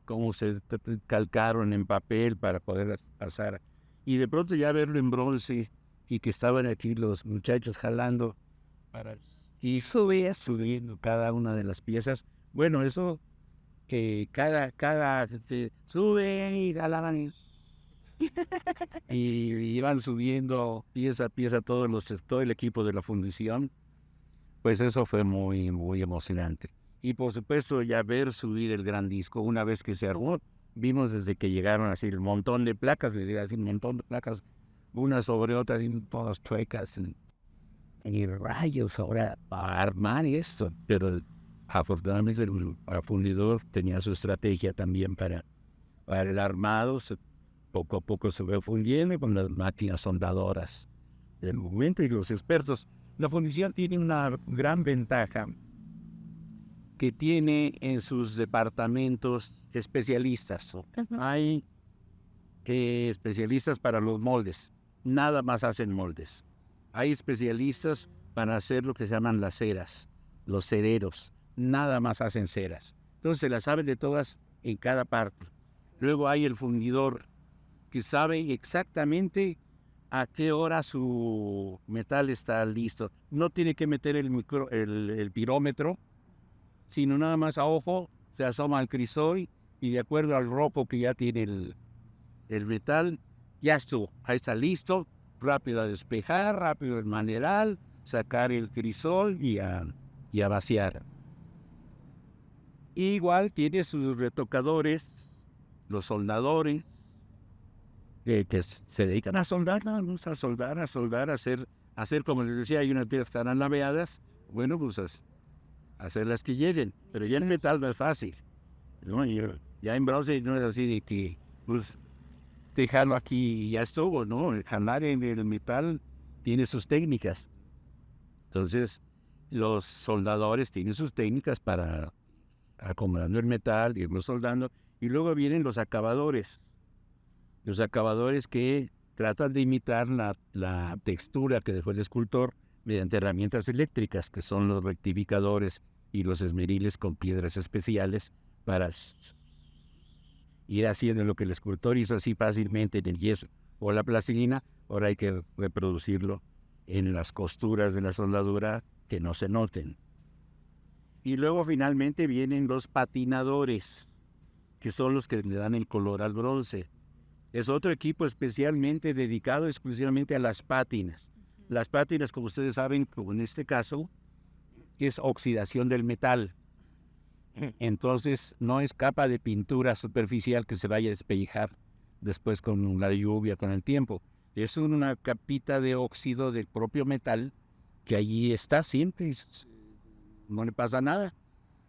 cómo se calcaron en papel para poder pasar. Y de pronto ya verlo en bronce y que estaban aquí los muchachos jalando para ir subiendo cada una de las piezas. Bueno, eso que cada sube y jalaban y iban subiendo pieza a pieza todo el equipo de la fundición. Pues eso fue muy, muy emocionante. Y por supuesto ya ver subir el gran disco una vez que se armó, vimos desde que llegaron así un montón de placas, les digo así, un montón de placas, unas sobre otras y todas chuecas. Y rayos, ahora para armar esto. Pero afortunadamente el fundidor tenía su estrategia también para el armado. Poco a poco se fue fundiendo con las máquinas soldadoras del momento y los expertos. La fundición tiene una gran ventaja, que tiene en sus departamentos especialistas. Hay especialistas para los moldes, nada más hacen moldes. Hay especialistas para hacer lo que se llaman las ceras, los cereros, nada más hacen ceras. Entonces se las saben de todas en cada parte. Luego hay el fundidor, que sabe exactamente a qué hora su metal está listo. No tiene que meter el pirómetro, sino nada más a ojo se asoma al crisol y de acuerdo al rojo que ya tiene el metal, ya estuvo, ahí está listo, rápido a despejar, rápido el maneral, sacar el crisol y a vaciar. Igual tiene sus retocadores, los soldadores, que se dedican a soldar, a soldar, a hacer como les decía, hay unas piezas que estarán laveadas, bueno, pues hacer las que lleguen, pero ya en metal no es fácil, ¿no? Ya en bronce no es así de que, pues, dejarlo aquí y ya estuvo, ¿no? El jalar en el metal tiene sus técnicas. Entonces, los soldadores tienen sus técnicas para acomodando el metal, irlo soldando, y luego vienen los acabadores que tratan de imitar la textura que dejó el escultor mediante herramientas eléctricas, que son los rectificadores y los esmeriles con piedras especiales para ir haciendo lo que el escultor hizo así fácilmente en el yeso o la plastilina. Ahora hay que reproducirlo en las costuras de la soldadura que no se noten. Y luego finalmente vienen los patinadores, que son los que le dan el color al bronce. Es otro equipo especialmente dedicado exclusivamente a las pátinas. Las pátinas, como ustedes saben, como en este caso, es oxidación del metal. Entonces, no es capa de pintura superficial que se vaya a despellejar después con la lluvia, con el tiempo. Es una capita de óxido del propio metal que allí está siempre, no le pasa nada.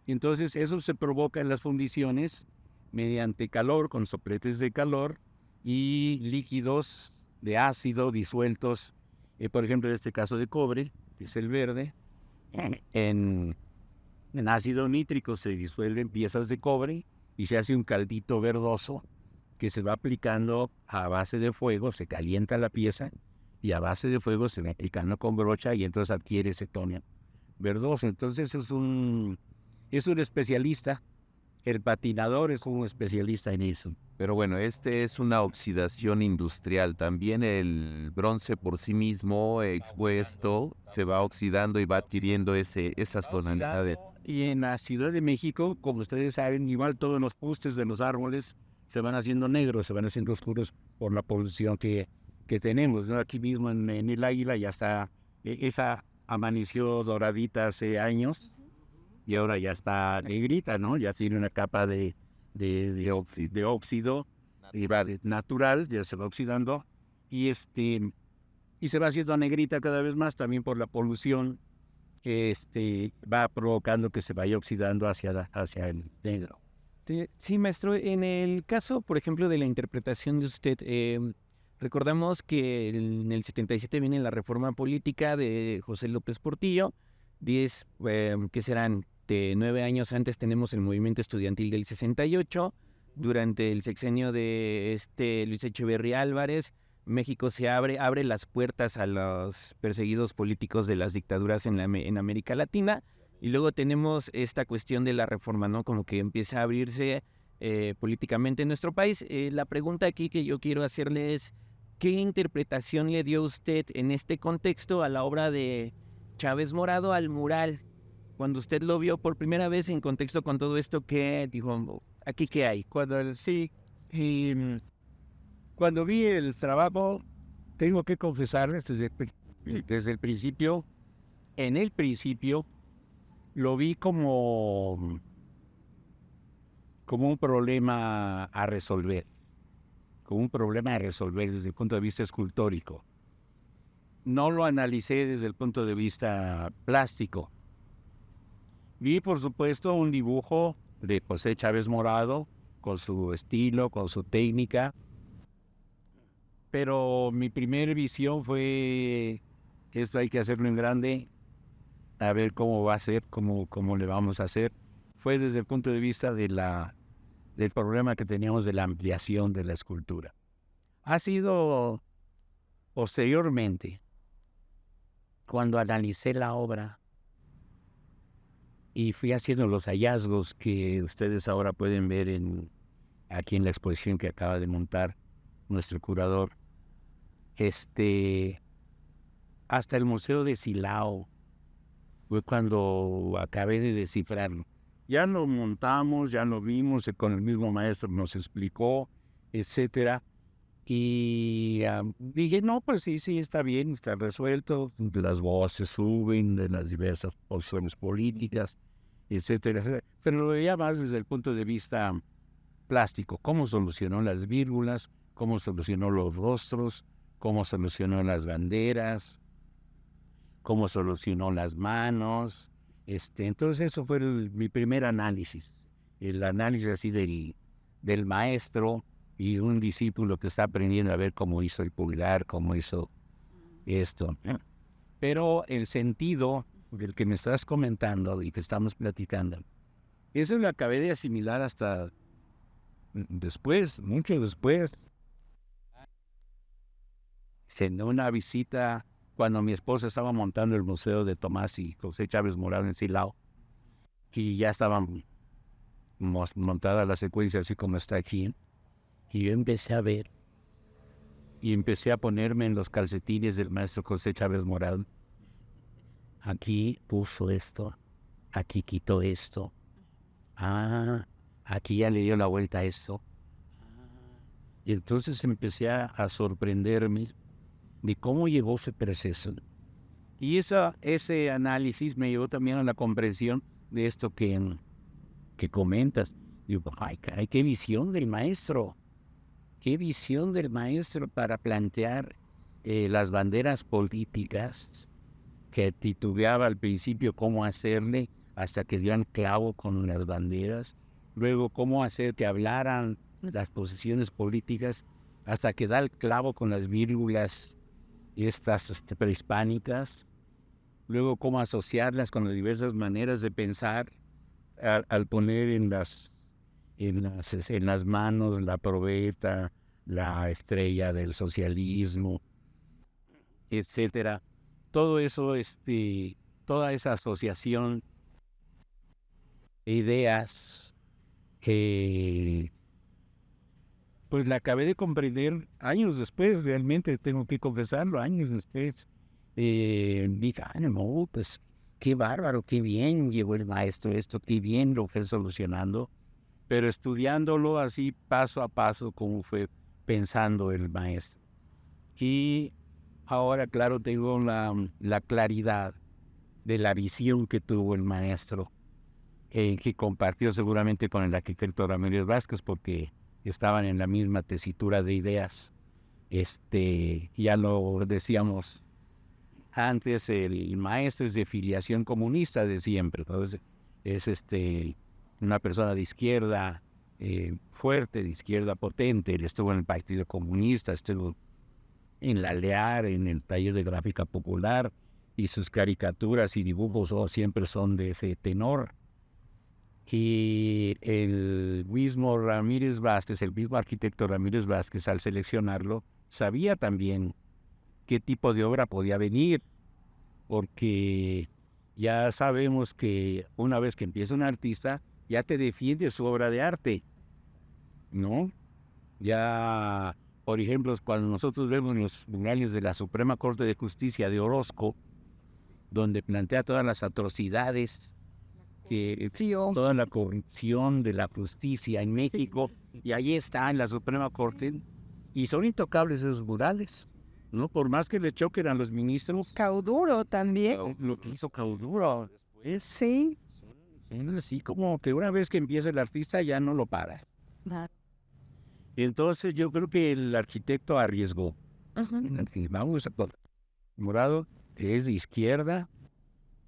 Entonces, eso se provoca en las fundiciones mediante calor, con sopletes de calor y líquidos de ácido disueltos, por ejemplo, en este caso de cobre, que es el verde, en ácido nítrico se disuelven piezas de cobre y se hace un caldito verdoso que se va aplicando a base de fuego, se calienta la pieza y a base de fuego se va aplicando con brocha y entonces adquiere ese tono verdoso. Entonces es un especialista, el patinador es un especialista en eso. Pero bueno, este es una oxidación industrial. También el bronce por sí mismo expuesto se va oxidando y va adquiriendo esas tonalidades. Y en la Ciudad de México, como ustedes saben, igual todos los postes de los árboles se van haciendo negros, se van haciendo oscuros por la polución que tenemos, ¿no? Aquí mismo en el Águila ya está, esa amaneció doradita hace años y ahora ya está negrita, ¿no? Ya tiene una capa de óxido natural, ya se va oxidando y se va haciendo negrita cada vez más también por la polución. Va provocando que se vaya oxidando hacia el negro. Sí, maestro, en el caso, por ejemplo, de la interpretación de usted, recordamos que en el 77 viene la reforma política de José López Portillo, 10, que serán de 9 años antes tenemos el movimiento estudiantil del 68, durante el sexenio de Luis Echeverría Álvarez, México se abre las puertas a los perseguidos políticos de las dictaduras en América Latina, y luego tenemos esta cuestión de la reforma, ¿no? Como que empieza a abrirse políticamente en nuestro país. La pregunta aquí que yo quiero hacerle es, ¿qué interpretación le dio usted en este contexto a la obra de Chávez Morado, al mural? Cuando usted lo vio por primera vez en contexto con todo esto, ¿qué dijo? ¿Aquí qué hay? Cuando vi el trabajo, tengo que confesarles desde el principio, en el principio, lo vi como un problema a resolver, desde el punto de vista escultórico. No lo analicé desde el punto de vista plástico. Vi, por supuesto, un dibujo de José Chávez Morado, con su estilo, con su técnica, pero mi primera visión fue, esto hay que hacerlo en grande, a ver cómo va a ser, cómo le vamos a hacer. Fue desde el punto de vista del problema que teníamos de la ampliación de la escultura. Ha sido posteriormente, cuando analicé la obra y fui haciendo los hallazgos que ustedes ahora pueden ver aquí en la exposición que acaba de montar nuestro curador, hasta el Museo de Silao, fue cuando acabé de descifrarlo. Ya lo montamos, ya lo vimos, con el mismo maestro nos explicó, etcétera. Y dije, no, pues sí, está bien, está resuelto. Las voces suben de las diversas posiciones políticas, etcétera, etcétera. Pero lo veía más desde el punto de vista plástico. Cómo solucionó las vírgulas, cómo solucionó los rostros, cómo solucionó las banderas, cómo solucionó las manos. Entonces eso fue mi primer análisis. El análisis así del maestro y un discípulo que está aprendiendo a ver cómo hizo el pulgar, cómo hizo esto. Pero el sentido del que me estás comentando y que estamos platicando, eso lo acabé de asimilar hasta después, mucho después. En una visita, cuando mi esposa estaba montando el museo de Tomás y José Chávez Morado en Silao, y ya estaban montada la secuencia así como está aquí, y yo empecé a ver, y empecé a ponerme en los calcetines del maestro José Chávez Morado. Aquí puso esto, aquí quitó esto, aquí ya le dio la vuelta a esto. Y entonces empecé a sorprenderme de cómo llevó su proceso. Y ese análisis me llevó también a la comprensión de esto que comentas. Digo, ay, caray, qué visión del maestro. Qué visión del maestro para plantear las banderas políticas, que titubeaba al principio cómo hacerle hasta que dio clavo con las banderas, luego cómo hacer que hablaran las posiciones políticas hasta que da el clavo con las vírgulas estas prehispánicas, luego cómo asociarlas con las diversas maneras de pensar al poner en las manos la probeta, la estrella del socialismo, etcétera. Todo eso, toda esa asociación de ideas que pues la acabé de comprender años después, realmente tengo que confesarlo, años después. Dije, no, pues qué bárbaro, qué bien llevó el maestro esto, qué bien lo fue solucionando, pero estudiándolo así paso a paso como fue pensando el maestro. Y ahora, claro, tengo la claridad de la visión que tuvo el maestro, que compartió seguramente con el arquitecto Ramírez Vázquez, porque estaban en la misma tesitura de ideas. Ya lo decíamos antes, el maestro es de filiación comunista de siempre, entonces es una persona de izquierda fuerte, de izquierda potente. Él estuvo en el Partido Comunista, estuvo en la LEAR, en el taller de gráfica popular, y sus caricaturas y dibujos siempre son de ese tenor. Y el mismo Ramírez Vázquez, el mismo arquitecto Ramírez Vázquez, al seleccionarlo, sabía también qué tipo de obra podía venir, porque ya sabemos que una vez que empieza un artista, ya te defiende su obra de arte, ¿no? Ya, por ejemplo, cuando nosotros vemos los murales de la Suprema Corte de Justicia de Orozco, donde plantea todas las atrocidades, toda la corrupción de la justicia en México, y ahí está en la Suprema Corte, y son intocables esos murales, ¿no? Por más que le choquen a los ministros. Cauduro también. Lo que hizo Cauduro después. Sí. Son así como que una vez que empieza el artista ya no lo para. Entonces yo creo que el arquitecto arriesgó. Vamos a Morado, que es de izquierda,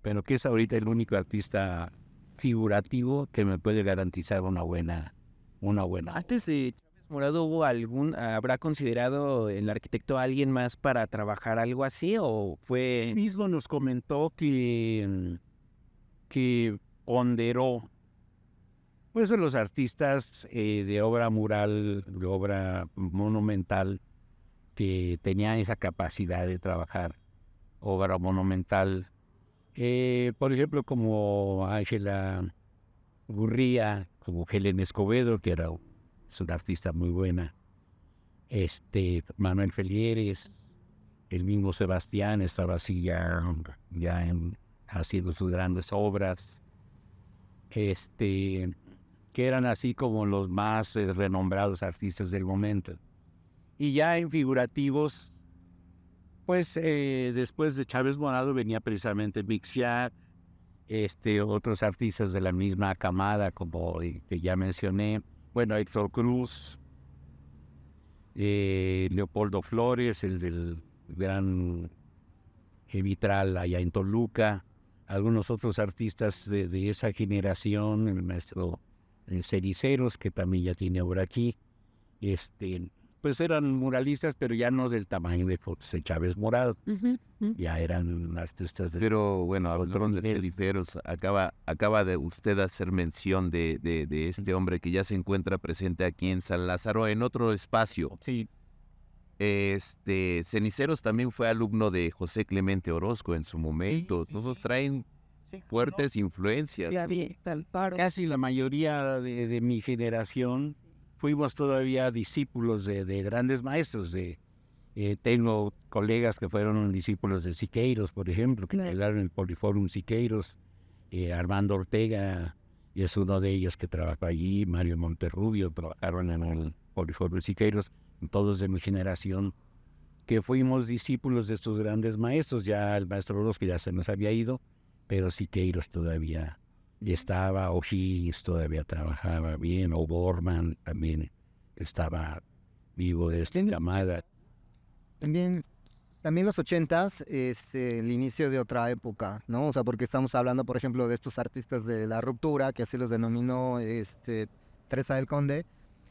pero que es ahorita el único artista figurativo que me puede garantizar una buena. Antes de Chávez Morado, ¿habrá considerado el arquitecto a alguien más para trabajar algo así, o fue...? Él mismo nos comentó que ponderó pues los artistas de obra mural, de obra monumental, que tenían esa capacidad de trabajar obra monumental, por ejemplo, como Ángela Gurría, como Helen Escobedo, que es una artista muy buena, Manuel Felieres, el mismo Sebastián estaba así ya haciendo sus grandes obras, que eran así como los más renombrados artistas del momento. Y ya en figurativos, pues después de Chávez Morado venía precisamente Mixfiat, otros artistas de la misma camada, como que ya mencioné, bueno, Héctor Cruz, Leopoldo Flores, el del gran vitral allá en Toluca, algunos otros artistas de esa generación, el maestro Cericeros, que también ya tiene obra aquí, pues eran muralistas, pero ya no del tamaño de José Chávez Morado, ya eran artistas Pero bueno, hablando de Cericeros, acaba de usted hacer mención de este hombre que ya se encuentra presente aquí en San Lázaro, en otro espacio. Sí. Ceniceros también fue alumno de José Clemente Orozco en su momento. Todos traen fuertes influencias. Casi la mayoría de mi generación fuimos todavía discípulos de grandes maestros. Tengo colegas que fueron discípulos de Siqueiros, por ejemplo, que quedaron en el Poliforum Siqueiros. Armando Ortega es uno de ellos que trabajó allí. Mario Monterrubio trabajaron en el Poliforum Siqueiros. Todos de mi generación que fuimos discípulos de estos grandes maestros. Ya el maestro Orozco ya se nos había ido, pero Siqueiros todavía estaba, O'Higgins todavía trabajaba bien, O'Gorman también estaba vivo de esta camada. También los 80s es el inicio de otra época, ¿no? O sea, porque estamos hablando, por ejemplo, de estos artistas de la ruptura, que así los denominó Teresa del Conde.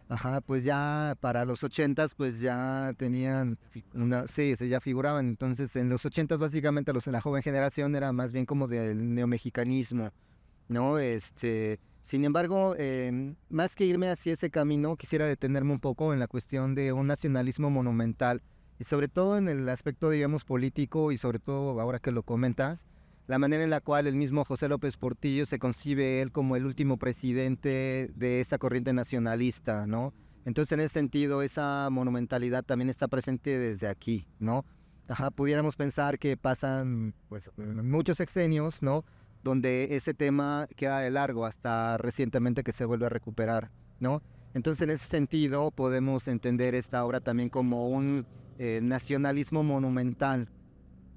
Ajá, pues ya para los 80s, pues ya tenían sí, ya figuraban. Entonces, en los 80s, básicamente, los de la joven generación era más bien como del neomexicanismo, ¿no? Sin embargo, más que irme hacia ese camino, quisiera detenerme un poco en la cuestión de un nacionalismo monumental, y sobre todo en el aspecto, digamos, político, y sobre todo ahora que lo comentas, la manera en la cual el mismo José López Portillo se concibe él como el último presidente de esta corriente nacionalista, ¿no? Entonces, en ese sentido, esa monumentalidad también está presente desde aquí, ¿no? Ajá, pudiéramos pensar que pasan, pues, muchos sexenios, ¿no?, donde ese tema queda de largo hasta recientemente que se vuelve a recuperar, ¿no? Entonces, en ese sentido, podemos entender esta obra también como un nacionalismo monumental,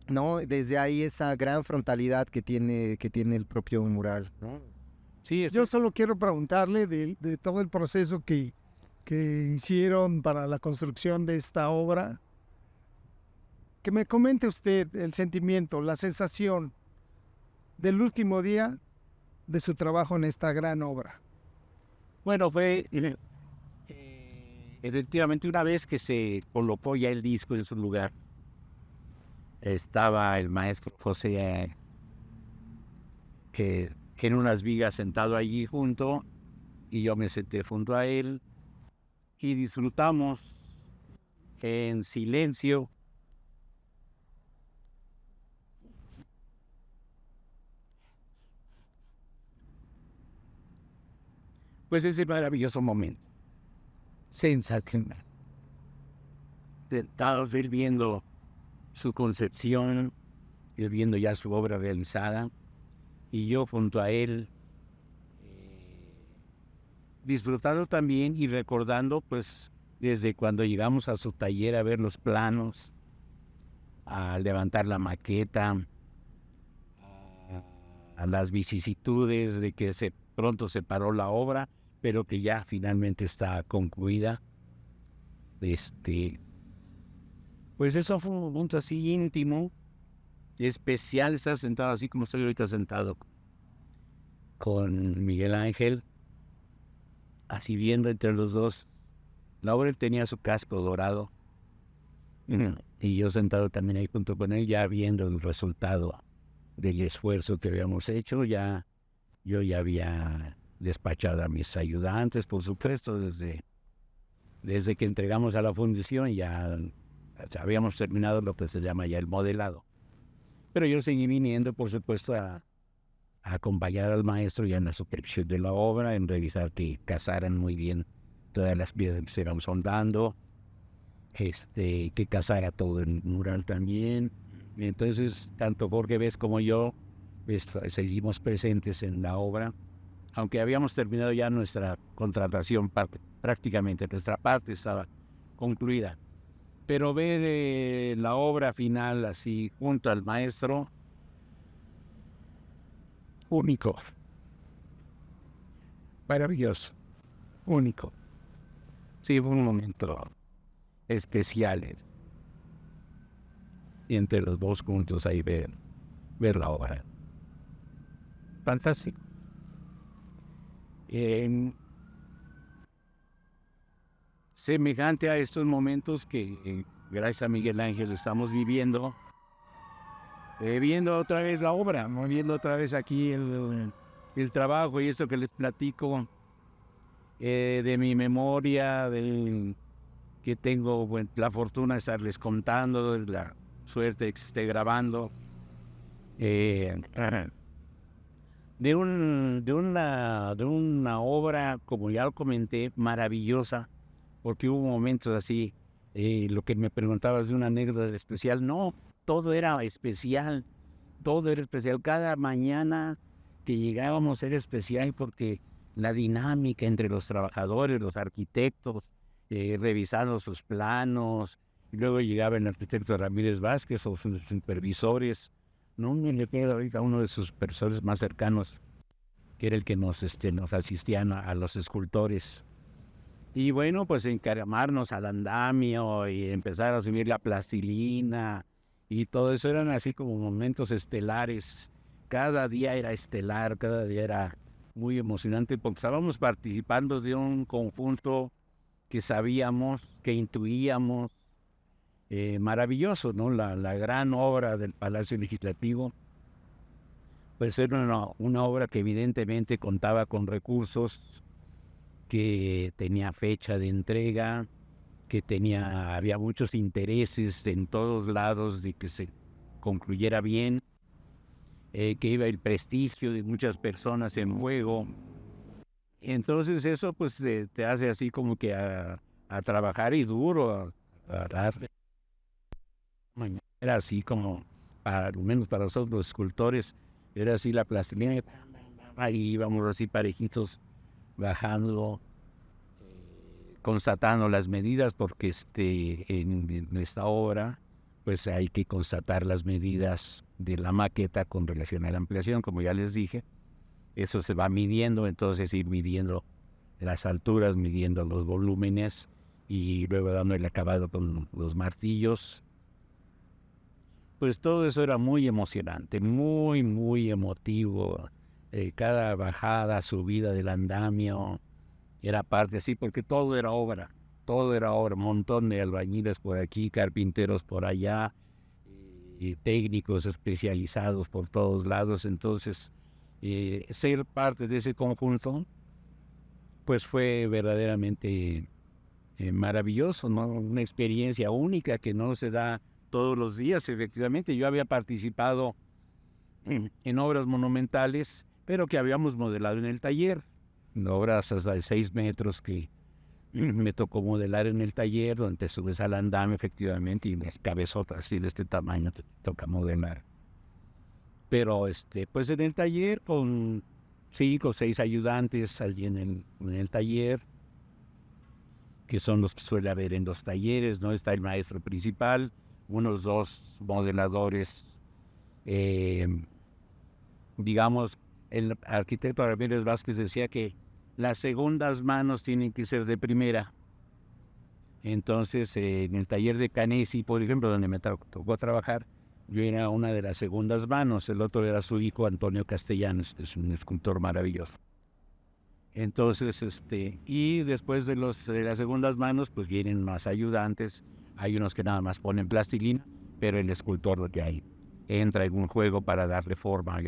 ¿no? Desde ahí esa gran frontalidad que tiene el propio mural, ¿no? Sí, yo solo quiero preguntarle de todo el proceso que hicieron para la construcción de esta obra, que me comente usted el sentimiento, la sensación del último día de su trabajo en esta gran obra. Bueno, fue efectivamente una vez que se colocó ya el disco en su lugar, estaba el maestro José en unas vigas sentado allí junto, y yo me senté junto a él y disfrutamos en silencio pues ese maravilloso momento, sensacional. Sentados, él viendo su concepción, él viendo ya su obra realizada, y yo junto a él, disfrutando también y recordando, pues, desde cuando llegamos a su taller a ver los planos, a levantar la maqueta, a las vicisitudes de que pronto se paró la obra, pero que ya finalmente está concluida. Pues eso fue un momento así íntimo, especial, estar sentado así como estoy ahorita sentado con Miguel Ángel, así viendo entre los dos. La obra tenía su casco dorado, y yo sentado también ahí junto con él, ya viendo el resultado del esfuerzo que habíamos hecho. Yo ya había despachado a mis ayudantes, por supuesto, desde que entregamos a la fundición ya habíamos terminado lo que se llama ya el modelado. Pero yo seguí viniendo, por supuesto, a acompañar al maestro ya en la supervisión de la obra, en revisar que casaran muy bien todas las piezas que se iban soldando, que casara todo el mural también. Y entonces, tanto Jorge Vez como yo, seguimos presentes en la obra, aunque habíamos terminado ya nuestra contratación, prácticamente nuestra parte estaba concluida. Pero ver la obra final así junto al maestro, único, maravilloso, único. Sí, fue un momento especial. Y entre los dos juntos ahí ver la obra. Fantástico. Semejante a estos momentos que gracias a Miguel Ángel estamos viviendo, viendo otra vez la obra, ¿no? Viendo otra vez aquí el trabajo y esto que les platico de mi memoria, que tengo la fortuna de estarles contando, la suerte de que se esté grabando. De una obra, como ya lo comenté, maravillosa, porque hubo momentos así, lo que me preguntabas de una anécdota especial, no, todo era especial, cada mañana que llegábamos era especial, porque la dinámica entre los trabajadores, los arquitectos, revisando sus planos, Y luego llegaba el arquitecto Ramírez Vázquez o sus supervisores. No me le queda ahorita uno de sus supervisores más cercanos, que era el que nos asistían a los escultores. Y bueno, pues encaramarnos al andamio y empezar a subir la plastilina y todo eso eran así como momentos estelares. Cada día era estelar, cada día era muy emocionante porque estábamos participando de un conjunto que sabíamos, que intuíamos, maravilloso, ¿no? La gran obra del Palacio Legislativo, pues era una obra que evidentemente contaba con recursos, que tenía fecha de entrega, que había muchos intereses en todos lados de que se concluyera bien, que iba el prestigio de muchas personas en juego. Entonces eso pues te hace así como que a trabajar y duro, a darle. Era así como, al menos para nosotros los escultores, era así la plastilina, ahí íbamos así parejitos, bajando, constatando las medidas, porque en esta obra pues hay que constatar las medidas de la maqueta con relación a la ampliación, como ya les dije. Eso se va midiendo, entonces ir midiendo las alturas, midiendo los volúmenes y luego dando el acabado con los martillos. Pues todo eso era muy emocionante, muy, muy emotivo. Cada bajada, subida del andamio era parte así, porque todo era obra, un montón de albañiles por aquí, carpinteros por allá, y técnicos especializados por todos lados. Entonces, ser parte de ese conjunto, pues fue verdaderamente maravilloso, ¿no? Una experiencia única que no se da todos los días. Efectivamente, yo había participado en obras monumentales, pero que habíamos modelado en el taller, obras hasta de 6 metros que me tocó modelar en el taller, donde te subes al andamio efectivamente y las cabezotas así de este tamaño te toca modelar. Pero pues en el taller con 5 o 6 ayudantes allí en el taller, que son los que suele haber en los talleres, ¿no? Está el maestro principal, unos 2 modeladores, digamos, el arquitecto Ramírez Vázquez decía que las segundas manos tienen que ser de primera. Entonces, en el taller de Canesi, por ejemplo, donde me tocó trabajar, yo era una de las segundas manos, el otro era su hijo Antonio Castellanos, que es un escultor maravilloso. Entonces, y después de las segundas manos, pues vienen más ayudantes. Hay unos que nada más ponen plastilina, pero el escultor lo que hay entra en un juego para darle forma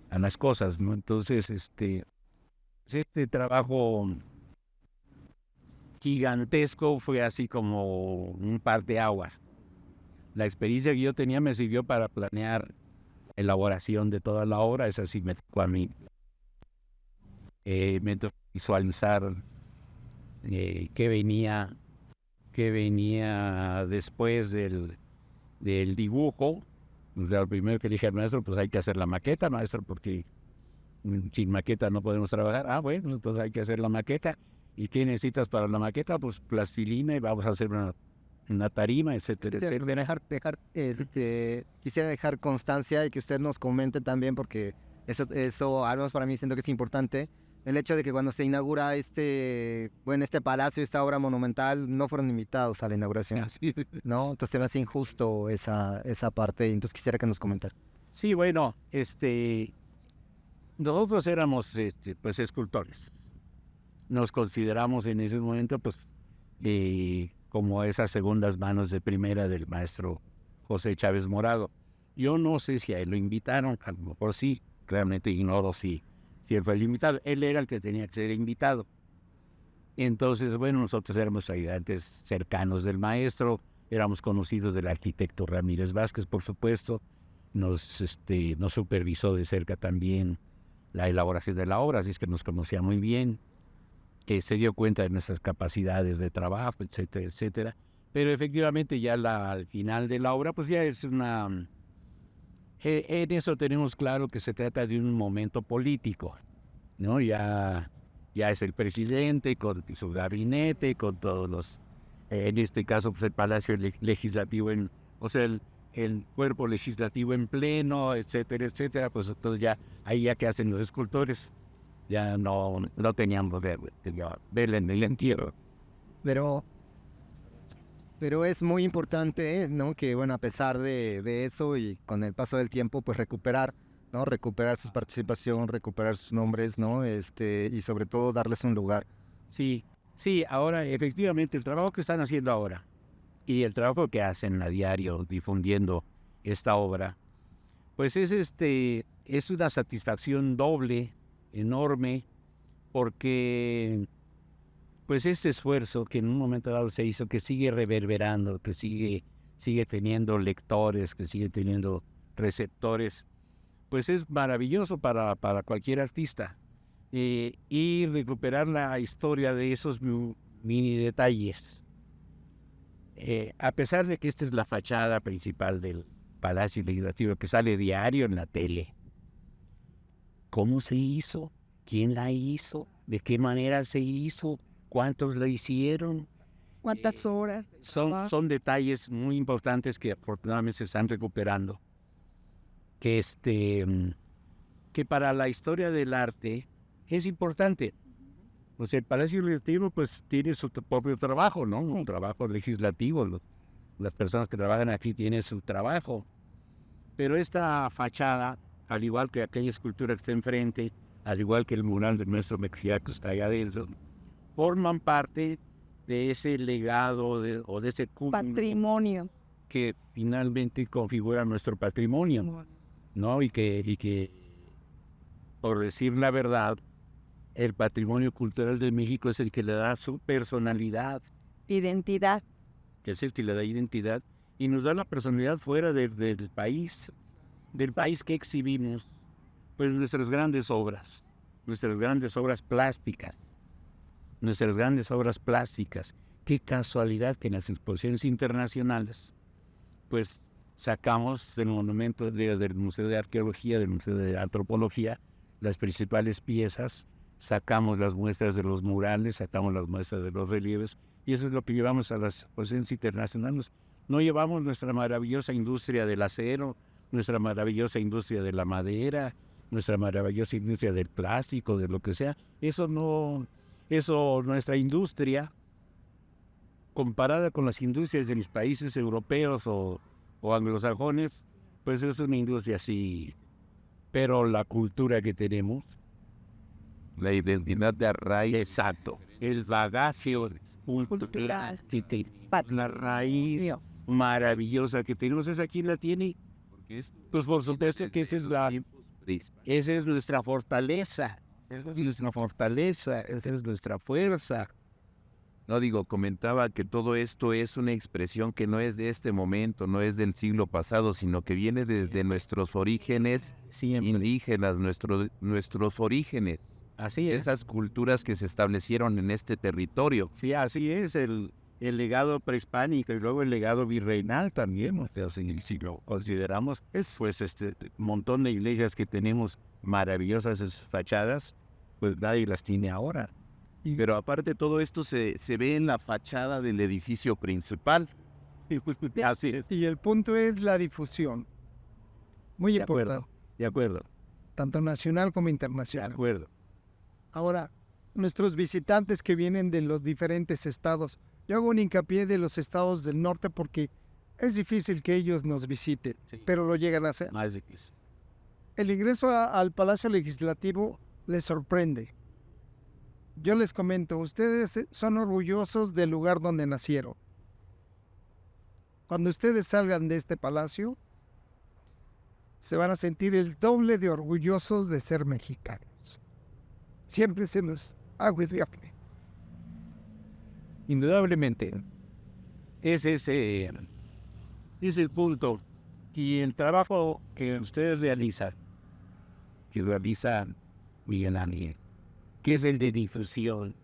a las cosas, ¿no? Entonces, este trabajo gigantesco fue así como un parteaguas. La experiencia que yo tenía me sirvió para planear la elaboración de toda la obra. Esa sí me tocó a mí. Me tocó visualizar qué venía después del dibujo. O sea, lo primero que le dije al maestro, pues hay que hacer la maqueta, maestro, porque sin maqueta no podemos trabajar. Ah, bueno, entonces hay que hacer la maqueta. ¿Y qué necesitas para la maqueta? Pues plastilina, y vamos a hacer una tarima, etcétera, etcétera. Quisiera dejar constancia y que usted nos comente también, porque eso al menos para mí siento que es importante, el hecho de que cuando se inaugura este palacio, esta obra monumental, no fueron invitados a la inauguración, ¿no? Entonces se me hace injusto esa parte, y entonces quisiera que nos comentara. Sí, bueno, nosotros éramos pues escultores. Nos consideramos en ese momento pues como esas segundas manos de primera del maestro José Chávez Morado. Yo no sé si a él lo invitaron, a lo mejor sí, realmente ignoro si él fue el invitado. Él era el que tenía que ser invitado. Entonces, bueno, nosotros éramos ayudantes cercanos del maestro, éramos conocidos del arquitecto Ramírez Vázquez, por supuesto. Nos supervisó de cerca también la elaboración de la obra, así es que nos conocía muy bien. Se dio cuenta de nuestras capacidades de trabajo, etcétera, etcétera. Pero efectivamente ya al final de la obra, pues ya es en eso tenemos claro que se trata de un momento político, ¿no? Ya es el presidente con su gabinete, con todos en este caso pues el Palacio Legislativo, o sea, el cuerpo legislativo en pleno, etcétera, etcétera, pues entonces ya, ahí ya que hacen los escultores, ya no teníamos verla en el entierro. Pero es muy importante, ¿no? Que, bueno, a pesar de eso y con el paso del tiempo, pues recuperar, ¿no? Recuperar su participación, recuperar sus nombres, ¿no? Y sobre todo darles un lugar. Sí, ahora efectivamente el trabajo que están haciendo ahora y el trabajo que hacen a diario difundiendo esta obra, pues es una satisfacción doble, enorme, porque pues este esfuerzo que en un momento dado se hizo, que sigue reverberando, que sigue teniendo lectores, que sigue teniendo receptores, pues es maravilloso para cualquier artista. Y recuperar la historia de esos mini detalles. A pesar de que esta es la fachada principal del Palacio Legislativo, que sale diario en la tele, ¿cómo se hizo? ¿Quién la hizo? ¿De qué manera se hizo? ¿Cuántos la hicieron? ¿Cuántas horas? Son detalles muy importantes que afortunadamente se están recuperando. Que para la historia del arte es importante. O sea, el Palacio Legislativo pues tiene su propio trabajo, ¿no? Un trabajo legislativo. Las personas que trabajan aquí tienen su trabajo. Pero esta fachada, al igual que aquella escultura que está enfrente, al igual que el mural del maestro Mejía que está allá adentro, forman parte de ese legado o de ese patrimonio que finalmente configura nuestro patrimonio, ¿no? Y que, por decir la verdad, el patrimonio cultural de México es el que le da su personalidad. Identidad. Que es el que le da identidad y nos da la personalidad fuera del país que exhibimos, pues nuestras grandes obras plásticas. Qué casualidad que en las exposiciones internacionales, pues sacamos del monumento del Museo de Arqueología, del Museo de Antropología, las principales piezas, sacamos las muestras de los murales, sacamos las muestras de los relieves, y eso es lo que llevamos a las exposiciones internacionales. No llevamos nuestra maravillosa industria del acero, nuestra maravillosa industria de la madera, nuestra maravillosa industria del plástico, de lo que sea. Nuestra industria, comparada con las industrias de los países europeos o anglosajones, pues es una industria así. Pero la cultura que tenemos, la identidad de arraigo. Exacto. El bagaje cultural, la raíz maravillosa que tenemos, ¿esa quién la tiene? Pues por supuesto que esa es nuestra fortaleza. Esa es nuestra fuerza. No, comentaba que todo esto es una expresión que no es de este momento, no es del siglo pasado, sino que viene desde nuestros orígenes indígenas, nuestros orígenes. Así es. Esas culturas que se establecieron en este territorio. Sí, así es, el legado prehispánico y luego el legado virreinal también. O sea, si lo consideramos, pues montón de iglesias que tenemos maravillosas fachadas, pues nadie las tiene ahora. Pero aparte todo esto se ve en la fachada del edificio principal. Así es. Y el punto es la difusión. Muy importante. De acuerdo. Tanto nacional como internacional. De acuerdo. Ahora, nuestros visitantes que vienen de los diferentes estados, yo hago un hincapié de los estados del norte porque es difícil que ellos nos visiten, pero lo llegan a hacer. Más difícil. El ingreso al Palacio Legislativo les sorprende. Yo les comento, ustedes son orgullosos del lugar donde nacieron. Cuando ustedes salgan de este palacio, se van a sentir el doble de orgullosos de ser mexicanos. Siempre se nos hago ese café. Indudablemente, ese es el punto. Y el trabajo que ustedes realizan, que realiza Miguel Ángel, que es el de difusión,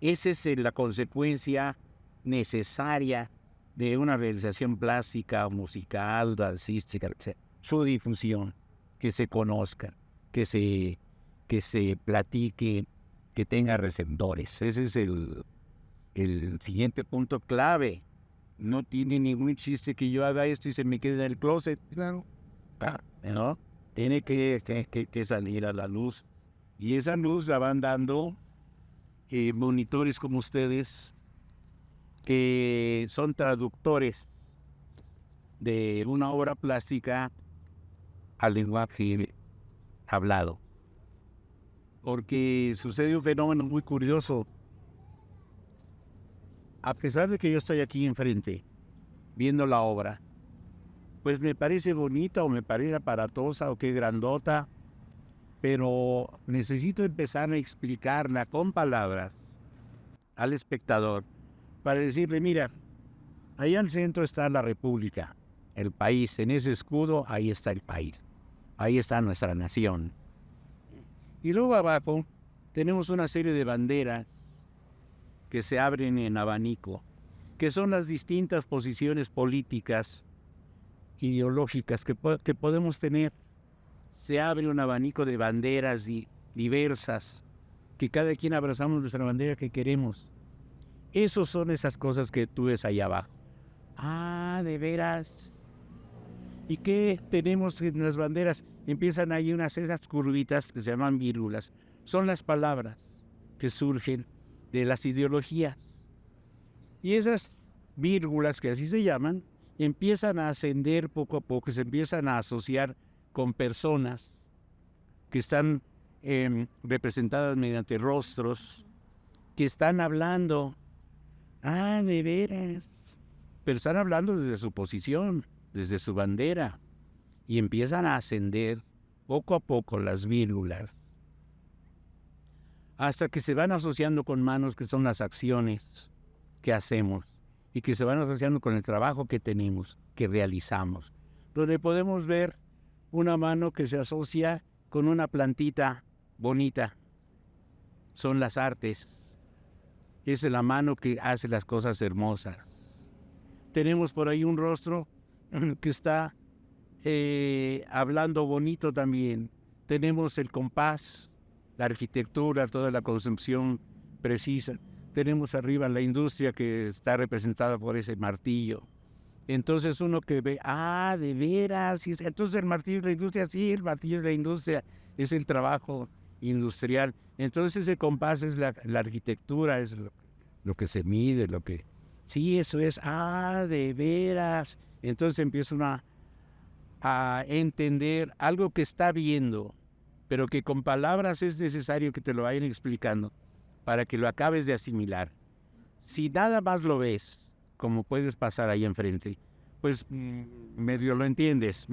esa es la consecuencia necesaria de una realización plástica, musical, dancística, su difusión, que se conozca, que se platique, que tenga receptores. Ese es el siguiente punto clave. No tiene ningún chiste que yo haga esto y se me quede en el closet. Claro. ¿No? Tiene que salir a la luz. Y esa luz la van dando monitores como ustedes, que son traductores de una obra plástica al lenguaje hablado. Porque sucede un fenómeno muy curioso. A pesar de que yo estoy aquí enfrente, viendo la obra, pues me parece bonita o me parece aparatosa o qué grandota, pero necesito empezar a explicarla con palabras al espectador para decirle, mira, ahí al centro está la República, el país, en ese escudo ahí está el país, ahí está nuestra nación. Y luego abajo tenemos una serie de banderas que se abren en abanico, que son las distintas posiciones políticas, ideológicas que podemos tener. Se abre un abanico de banderas diversas, que cada quien abrazamos nuestra bandera que queremos. Esas son esas cosas que tú ves allá abajo. Ah, de veras. ¿Y qué tenemos en las banderas? Empiezan ahí esas curvitas que se llaman vírgulas. Son las palabras que surgen de las ideologías. Y esas vírgulas, que así se llaman, empiezan a ascender poco a poco, se empiezan a asociar con personas que están representadas mediante rostros, que están hablando. Ah, de veras. Pero están hablando desde su posición, desde su bandera. Y empiezan a ascender poco a poco las vírgulas, hasta que se van asociando con manos, que son las acciones que hacemos, y que se van asociando con el trabajo que tenemos, que realizamos, donde podemos ver una mano que se asocia con una plantita bonita. Son las artes. Es la mano que hace las cosas hermosas. Tenemos por ahí un rostro que está hablando bonito también. Tenemos el compás, la arquitectura, toda la construcción precisa. Tenemos arriba la industria que está representada por ese martillo. Entonces uno que ve, ah, de veras, entonces el martillo es la industria, sí, el martillo es la industria, es el trabajo industrial. Entonces ese compás es la arquitectura, es lo que se mide, sí, eso es, ah, de veras. Entonces empieza uno a entender algo que está viendo, pero que con palabras es necesario que te lo vayan explicando para que lo acabes de asimilar. Si nada más lo ves, como puedes pasar ahí enfrente, pues medio lo entiendes.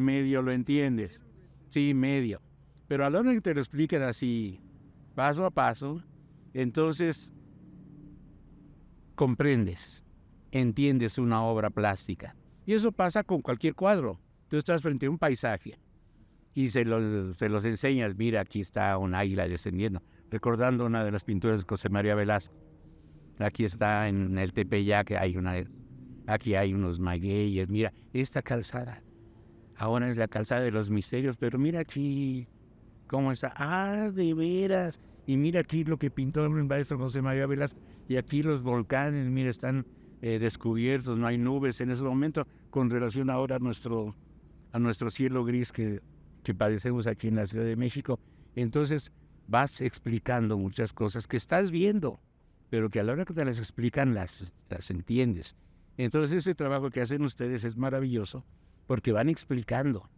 Sí, medio. Pero a la hora que te lo expliquen así, paso a paso, entonces comprendes, entiendes una obra plástica. Y eso pasa con cualquier cuadro. Tú estás frente a un paisaje y se los enseñas. Mira, aquí está un águila descendiendo, recordando una de las pinturas de José María Velasco. Aquí está en el Tepeyac, aquí hay unos magueyes. Mira, esta calzada, ahora es la calzada de los misterios, pero mira aquí cómo está. Ah, de veras. Y mira aquí lo que pintó el maestro José María Velasco. Y aquí los volcanes, mira, están descubiertos, no hay nubes en ese momento, con relación ahora a nuestro cielo gris que padecemos aquí en la Ciudad de México. Entonces vas explicando muchas cosas que estás viendo, pero que a la hora que te las explican las entiendes. Entonces ese trabajo que hacen ustedes es maravilloso, porque van explicando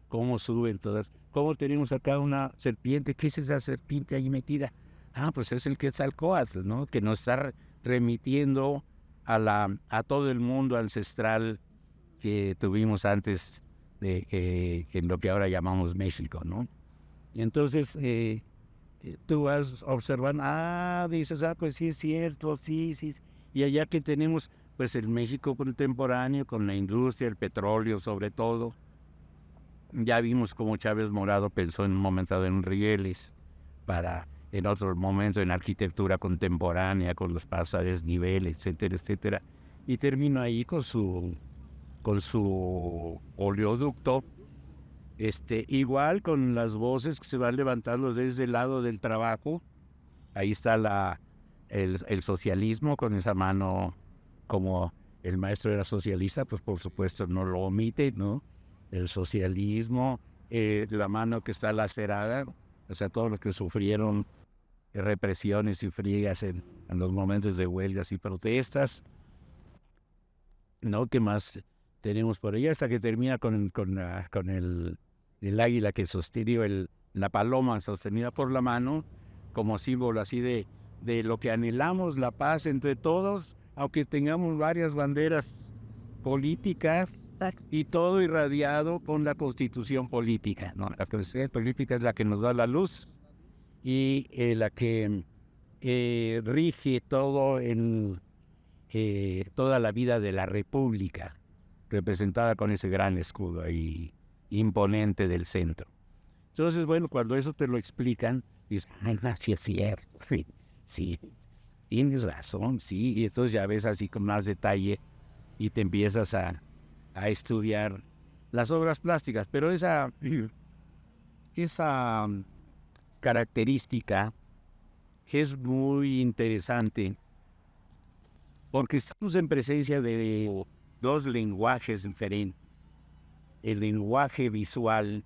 cómo suben todas, cómo tenemos acá una serpiente. ¿Qué es esa serpiente ahí metida? Ah, pues es el Quetzalcóatl, ¿no? Que nos está remitiendo a todo el mundo ancestral que tuvimos antes de en lo que ahora llamamos México, ¿no? Y entonces tú vas observando, dices, pues sí es cierto, sí. Y allá que tenemos, pues el México contemporáneo, con la industria, el petróleo sobre todo. Ya vimos cómo Chávez Morado pensó en un momento en rieles, en otro momento en arquitectura contemporánea, con los pasadesniveles, etcétera, etcétera. Y terminó ahí con su oleoducto, igual con las voces que se van levantando desde el lado del trabajo. Ahí está el socialismo con esa mano, como el maestro era socialista, pues por supuesto no lo omite, ¿no? El socialismo, la mano que está lacerada, o sea, todos los que sufrieron represiones y friegas en los momentos de huelgas y protestas, ¿no? ¿Qué más tenemos por ahí? Hasta que termina con el águila que sostiene, la paloma sostenida por la mano, como símbolo así de lo que anhelamos, la paz entre todos, aunque tengamos varias banderas políticas y todo irradiado con la constitución política, ¿no? La constitución política es la que nos da la luz y la que rige todo toda la vida de la república, representada con ese gran escudo ahí imponente del centro. Entonces, bueno, cuando eso te lo explican, dices, ay, no, sí es cierto, sí, tienes razón, sí, y entonces ya ves así con más detalle y te empiezas a estudiar las obras plásticas, pero esa característica es muy interesante porque estamos en presencia de dos lenguajes diferentes, el lenguaje visual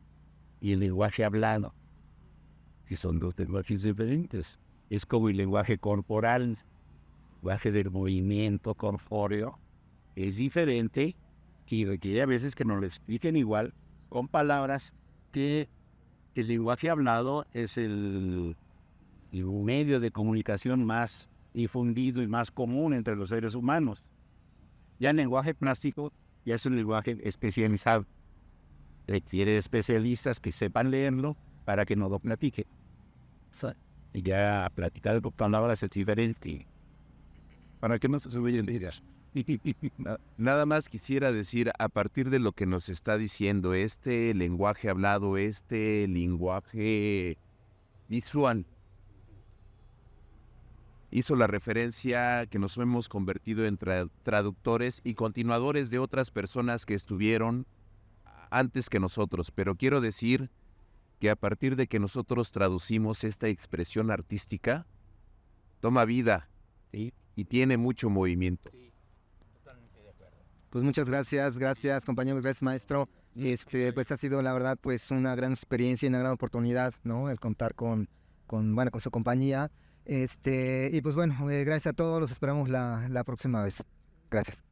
y el lenguaje hablado, que son dos lenguajes diferentes. Es como el lenguaje corporal, el lenguaje del movimiento corpóreo, es diferente y requiere a veces que nos lo expliquen igual con palabras que el lenguaje hablado es el medio de comunicación más difundido y más común entre los seres humanos. Ya el lenguaje plástico ya es un lenguaje especializado. Requiere especialistas que sepan leerlo para que no lo platiquen. Y ya platicar con palabras es diferente. Para que no se suben ideas. Nada más quisiera decir, a partir de lo que nos está diciendo, este lenguaje hablado, este lenguaje visual, hizo la referencia que nos hemos convertido en traductores y continuadores de otras personas que estuvieron antes que nosotros, pero quiero decir que a partir de que nosotros traducimos esta expresión artística, toma vida, ¿sí? Y tiene mucho movimiento. Sí, totalmente de acuerdo. Pues muchas gracias compañeros, gracias maestro. Pues ha sido la verdad pues una gran experiencia y una gran oportunidad, ¿no? El contar con su compañía. Y pues bueno, gracias a todos, los esperamos la próxima vez. Gracias.